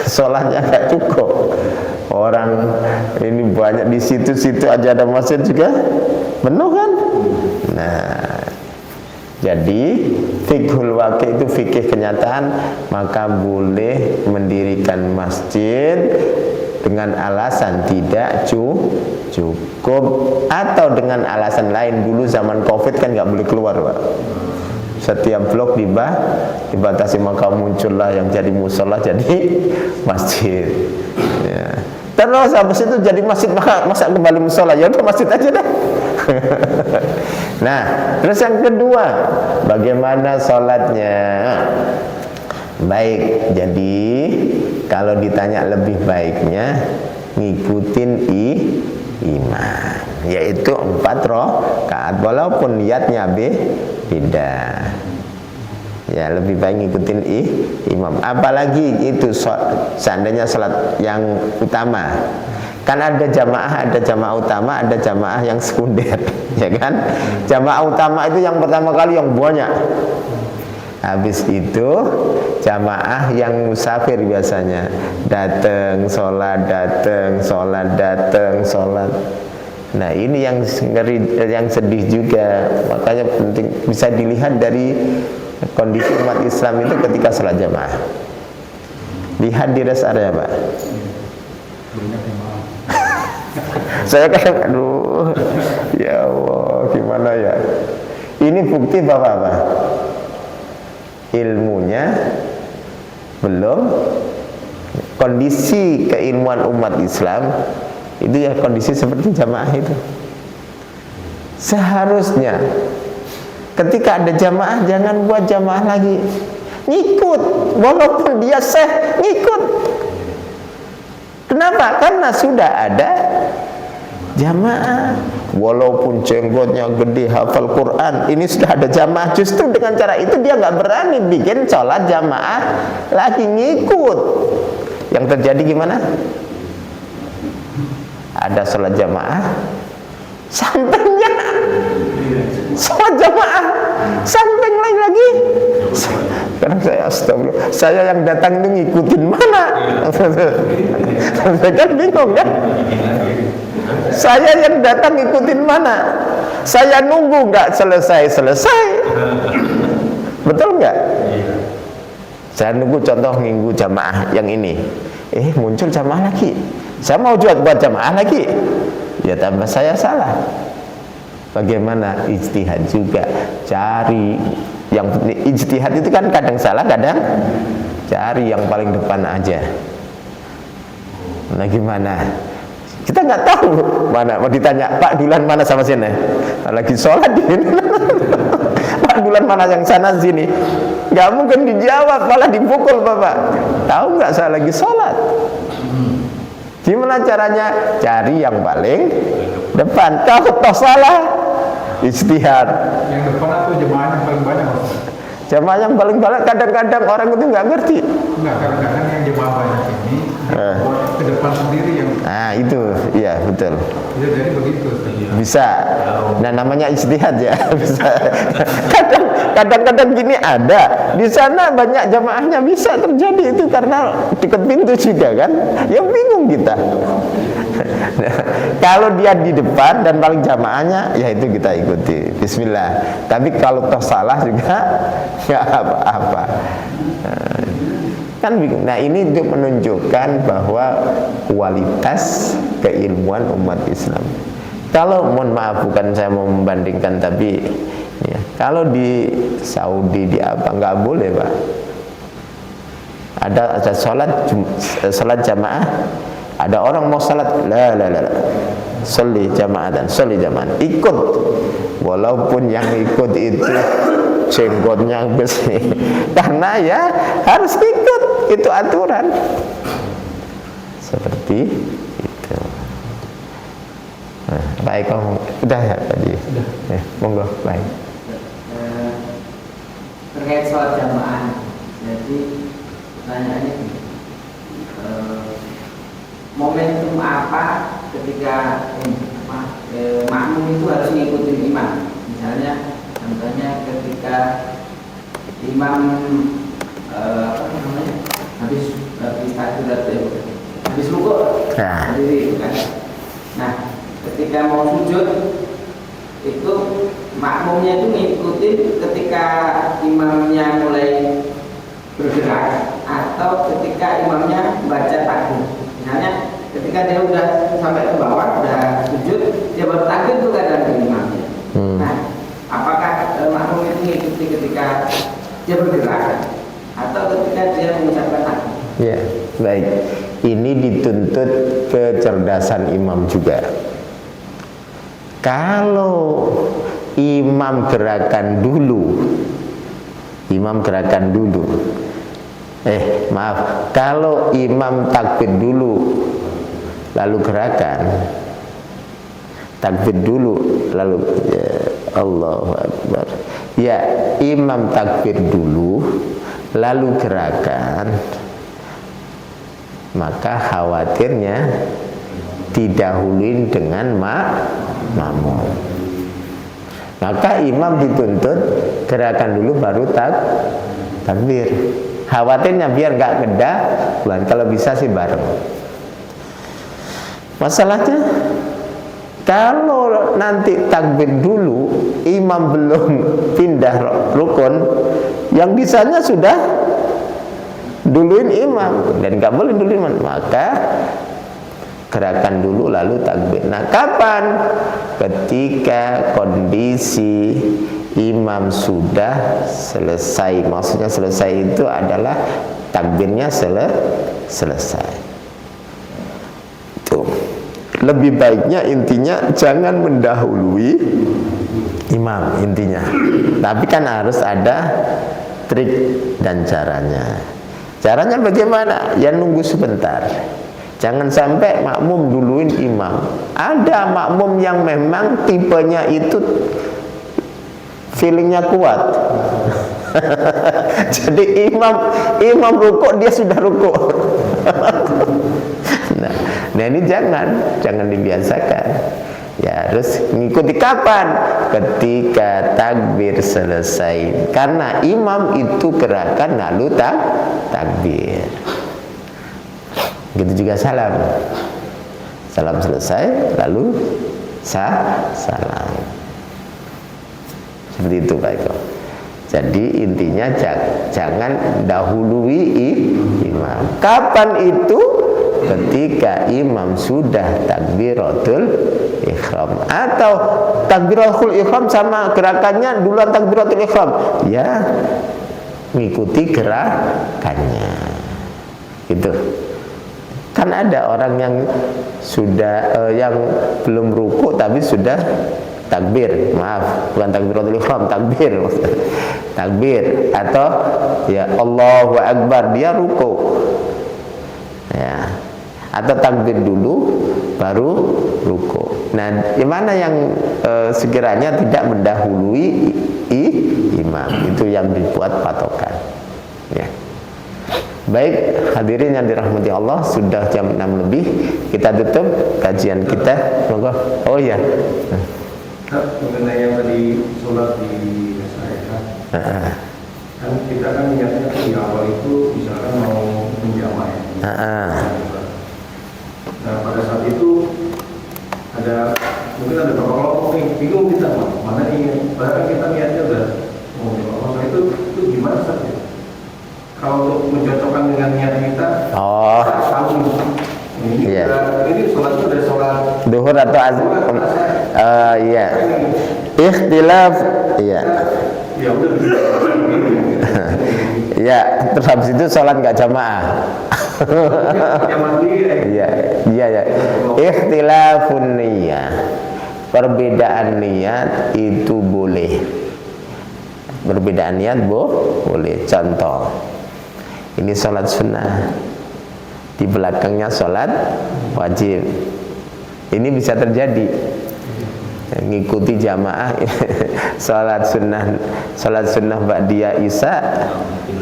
sholatnya nggak cukup. Orang ini banyak di situ-situ aja ada masjid juga penuh kan? Nah, jadi fiqhul waqi' itu fikih kenyataan, maka boleh mendirikan masjid dengan alasan tidak cukup atau dengan alasan lain. Dulu zaman Covid kan nggak boleh keluar Pak. Setiap blok dibatasi, maka muncullah yang jadi musola jadi masjid. Ya. Terus habis itu jadi masjid, masa kembali musola, ya udah masjid aja dah. Nah, terus yang kedua, bagaimana sholatnya? Baik, jadi kalau ditanya lebih baiknya ngikutin imam, yaitu 4 rakaat walaupun niatnya beda. Ya lebih baik ngikutin imam. Apalagi itu seandainya salat yang utama. Kan ada jamaah utama, ada jamaah yang sekunder, ya kan? Jamaah utama itu yang pertama kali yang banyak. Habis itu jamaah yang musafir biasanya datang sholat. Nah ini yang ngeri, yang sedih juga. Makanya penting bisa dilihat dari kondisi umat Islam itu ketika sholat jamaah. Lihat di rest area Pak. Saya kan aduh, ya Allah gimana ya. Ini bukti bahwa apa? Ilmunya belum, kondisi keilmuan umat Islam itu ya kondisi seperti jamaah itu. Seharusnya ketika ada jamaah jangan buat jamaah lagi, ngikut walaupun dia ngikut. Kenapa? Karena sudah ada jamaah. Walaupun jenggotnya gede, hafal Quran, ini sudah ada jamaah. Justru dengan cara itu dia nggak berani bikin sholat jamaah lagi, ngikut. Yang terjadi gimana? Ada sholat jamaah, sampingnya sholat jamaah, samping lain lagi. Sekarang saya astagfirullah, saya yang datang itu ngikutin mana? Saya kan bingung kan? Saya yang datang ngikutin mana? Saya nunggu nggak selesai. Betul nggak? Saya nunggu contoh minggu jamaah yang ini. Muncul jamaah lagi. Saya mau buat jamaah lagi. Ya tambah saya salah. Bagaimana? Ijtihad juga. Cari yang ijtihad itu kan kadang salah, kadang cari yang paling depan aja. Nah gimana? Kita nggak tahu mana. Mau ditanya Pak Dulan mana sama sini? Lagi sholat ini. Pak Dulan mana yang sana sini? Nggak mungkin dijawab, malah dipukul Bapak. Tahu nggak saya lagi sholat? Gimana caranya? Cari yang paling depan. Kalau toh salah, ijtihad. Yang depan atau jemaah yang paling banyak? Jemaah yang paling banyak, kadang-kadang orang itu nggak ngerti. Enggak, kadang-kadang yang jemaah banyak ini ke depan sendiri yang. Nah itu, iya betul. Bisa jadi begitu. Bisa. Nah namanya ijtihad ya. Bisa. Kadang-kadang gini ada. Di sana banyak jamaahnya, bisa terjadi itu karena dekat pintu juga kan. Ya bingung kita. Nah, kalau dia di depan dan paling jamaahnya, ya itu kita ikuti. Bismillah. Tapi kalau toh salah juga nggak apa-apa. Kan bingung. Nah ini untuk menunjukkan bahwa kualitas keilmuan umat Islam. Kalau mohon maaf, bukan saya mau membandingkan, tapi ya, kalau di Saudi di apa nggak boleh Pak. Ada sholat jamaah. Ada orang mau salat, la, sholli jama'atan, ikut, walaupun yang ikut itu jenggotnya besar, karena ya harus ikut, itu aturan. Seperti itu. Nah, baik, udah ya tadi. Sudah. Monggo, baik. Terkait sholat jamaah, jadi pertanyaannya momentum apa ketika makmum itu harus ngikutin imam? Misalnya, contohnya ketika imam habis rukuk, nah ketika mau sujud itu makmumnya itu ngikutin ketika imamnya mulai bergerak atau ketika imamnya baca takbir. Misalnya ketika dia udah sampai ke bawah, udah sujud, dia baru takbir itu kadang ke imamnya. Nah, apakah makmum itu ngikuti ketika dia bergerak atau ketika dia mengucapkan takbir? Ya, baik. Ini dituntut kecerdasan imam juga. Kalau imam gerakan dulu, kalau imam takbir dulu lalu gerakan, takbir dulu lalu ya, Allahu Akbar. Ya, imam takbir dulu lalu gerakan, maka khawatirnya didahuluin dengan makmum. Maka imam dituntut gerakan dulu baru takbir. Khawatirnya biar nggak kedahuan. Kalau bisa sih bareng. Masalahnya kalau nanti takbir dulu, imam belum pindah rukun, yang bisanya sudah duluin imam dan nggak boleh duluin imam, maka gerakan dulu lalu takbir. Nah, kapan? Ketika kondisi imam sudah selesai. Maksudnya selesai itu adalah takbirnya selesai. Tuh. Lebih baiknya intinya jangan mendahului imam intinya. Tapi kan harus ada trik dan caranya. Caranya bagaimana? Ya nunggu sebentar. Jangan sampai makmum duluin imam. Ada makmum yang memang tipenya itu feelingnya kuat. Jadi imam rukuk dia sudah rukuk. Nah ini jangan dibiasakan. Ya harus mengikuti kapan? Ketika takbir selesai. Karena imam itu gerakan lalu takbir. Begitu juga salam. Salam selesai lalu salam. Seperti itu Pak Eko. Jadi intinya jangan dahului imam. Kapan itu? Ketika imam sudah takbiratul ihram atau takbiratul ihram sama gerakannya duluan takbiratul ihram. Ya mengikuti gerakannya. Gitu. Kan ada orang yang sudah yang belum ruku tapi sudah takbir, maaf, bukan takbiratul ihram, takbir atau ya Allahu Akbar dia ruku, ya, atau takbir dulu baru ruku. Nah, gimana yang sekiranya tidak mendahului imam, itu yang dibuat patokan, ya. Baik, hadirin yang dirahmati Allah, sudah jam 6 lebih, kita tutup kajian kita. Monggo. Oh ya. Mengenai yang tadi sholat di Israel, kan kita kan niatnya di awal itu misalkan mau menjamaah ya. Nah pada saat itu mungkin ada beberapa kelompok bingung kita mana ingin, padahal kita niatnya udah mau menjamaah. Itu gimana saja? Kalau untuk mencocokkan dengan niat kita, ini sholat itu ada sholat duhur atau iya. Ikhtilaf, iya. Ya udah. Ya, terus habis itu sholat nggak jamaah. Iya. Ikhtilafun niyah. Perbedaan niat itu boleh. Perbedaan niat boleh. Contoh, ini sholat sunnah. di belakangnya sholat wajib. Ini bisa terjadi, ngikuti jamaah sholat sunnah ba'diyah isya,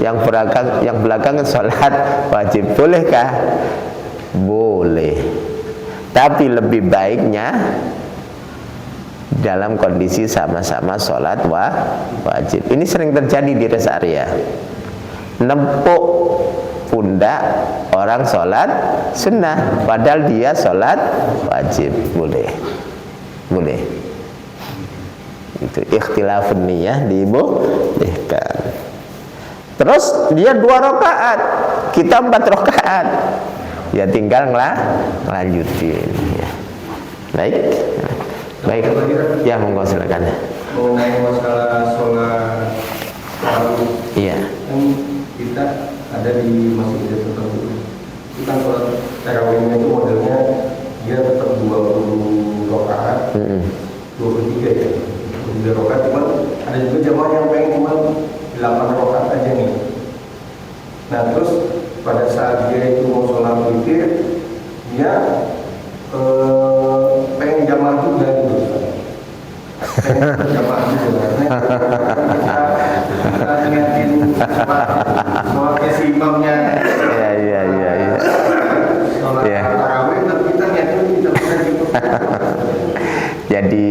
yang belakang sholat wajib. Bolehkah? Boleh, tapi lebih baiknya dalam kondisi sama-sama sholat wajib. Ini sering terjadi di rest area, nempuk pundak orang sholat sunnah padahal dia sholat wajib. Boleh itu ikhtilafun niyah dibolehkan. Terus dia 2 rakaat, kita 4 rakaat, ya tinggal ngelanjutin ya. Baik ya, monggo silakan. Mengenai masalah sholat tarawih, Iya. kan kita ada di masjid tertentu, itu kan sholat tarawihnya itu modelnya dia tetap 20 rakaat, 23 ya, 23 rakaat. Cuman ada juga jamaah yang pengen cuma 8 rakaat aja nih. Nah terus pada saat dia itu mau sholat witir, dia pengen jamaah juga gitu. Pengen jamaah juga. Kita ngeliatin sholat si imamnya. Iya. Sholat tarawih, tapi kita ngeliatin kita bisa gitu. Jadi,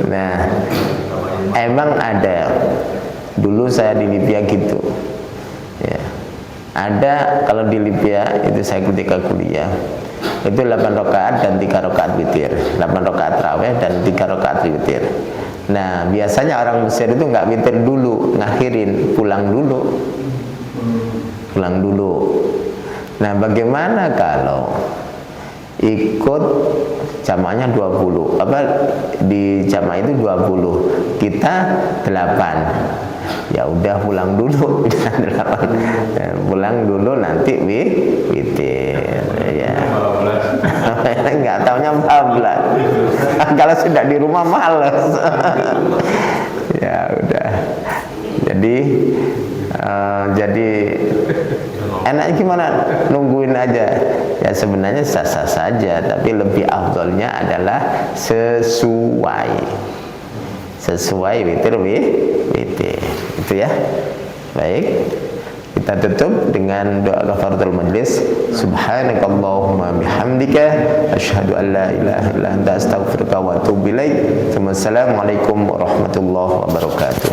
nah, emang ada. Dulu saya di Libya gitu. Ya. Ada, kalau di Libya itu saya ketika kuliah, itu 8 rakaat dan 3 rakaat witir, 8 rakaat tarawih dan 3 rakaat witir. Nah, biasanya orang Mesir itu nggak witir dulu, ngakhirin, pulang dulu. Nah, bagaimana kalau ikut jamaahnya 20, di jamaah itu 20, kita 8. Ya udah pulang dulu, pulang dulu nanti witir ya. Nggak taunya 14. Kalau sudah di rumah males. Ya udah. Jadi enaknya gimana? Nungguin aja. Ya sebenarnya sah-sah saja, tapi lebih afdolnya adalah sesuai witir. Itu ya. Baik. Kita tutup dengan doa kafaratul majlis. Subhanakallahumma bihamdika asyhadu an la ilaha illa anta astaghfiruka wa atubu ilaik. Assalamualaikum warahmatullahi wabarakatuh.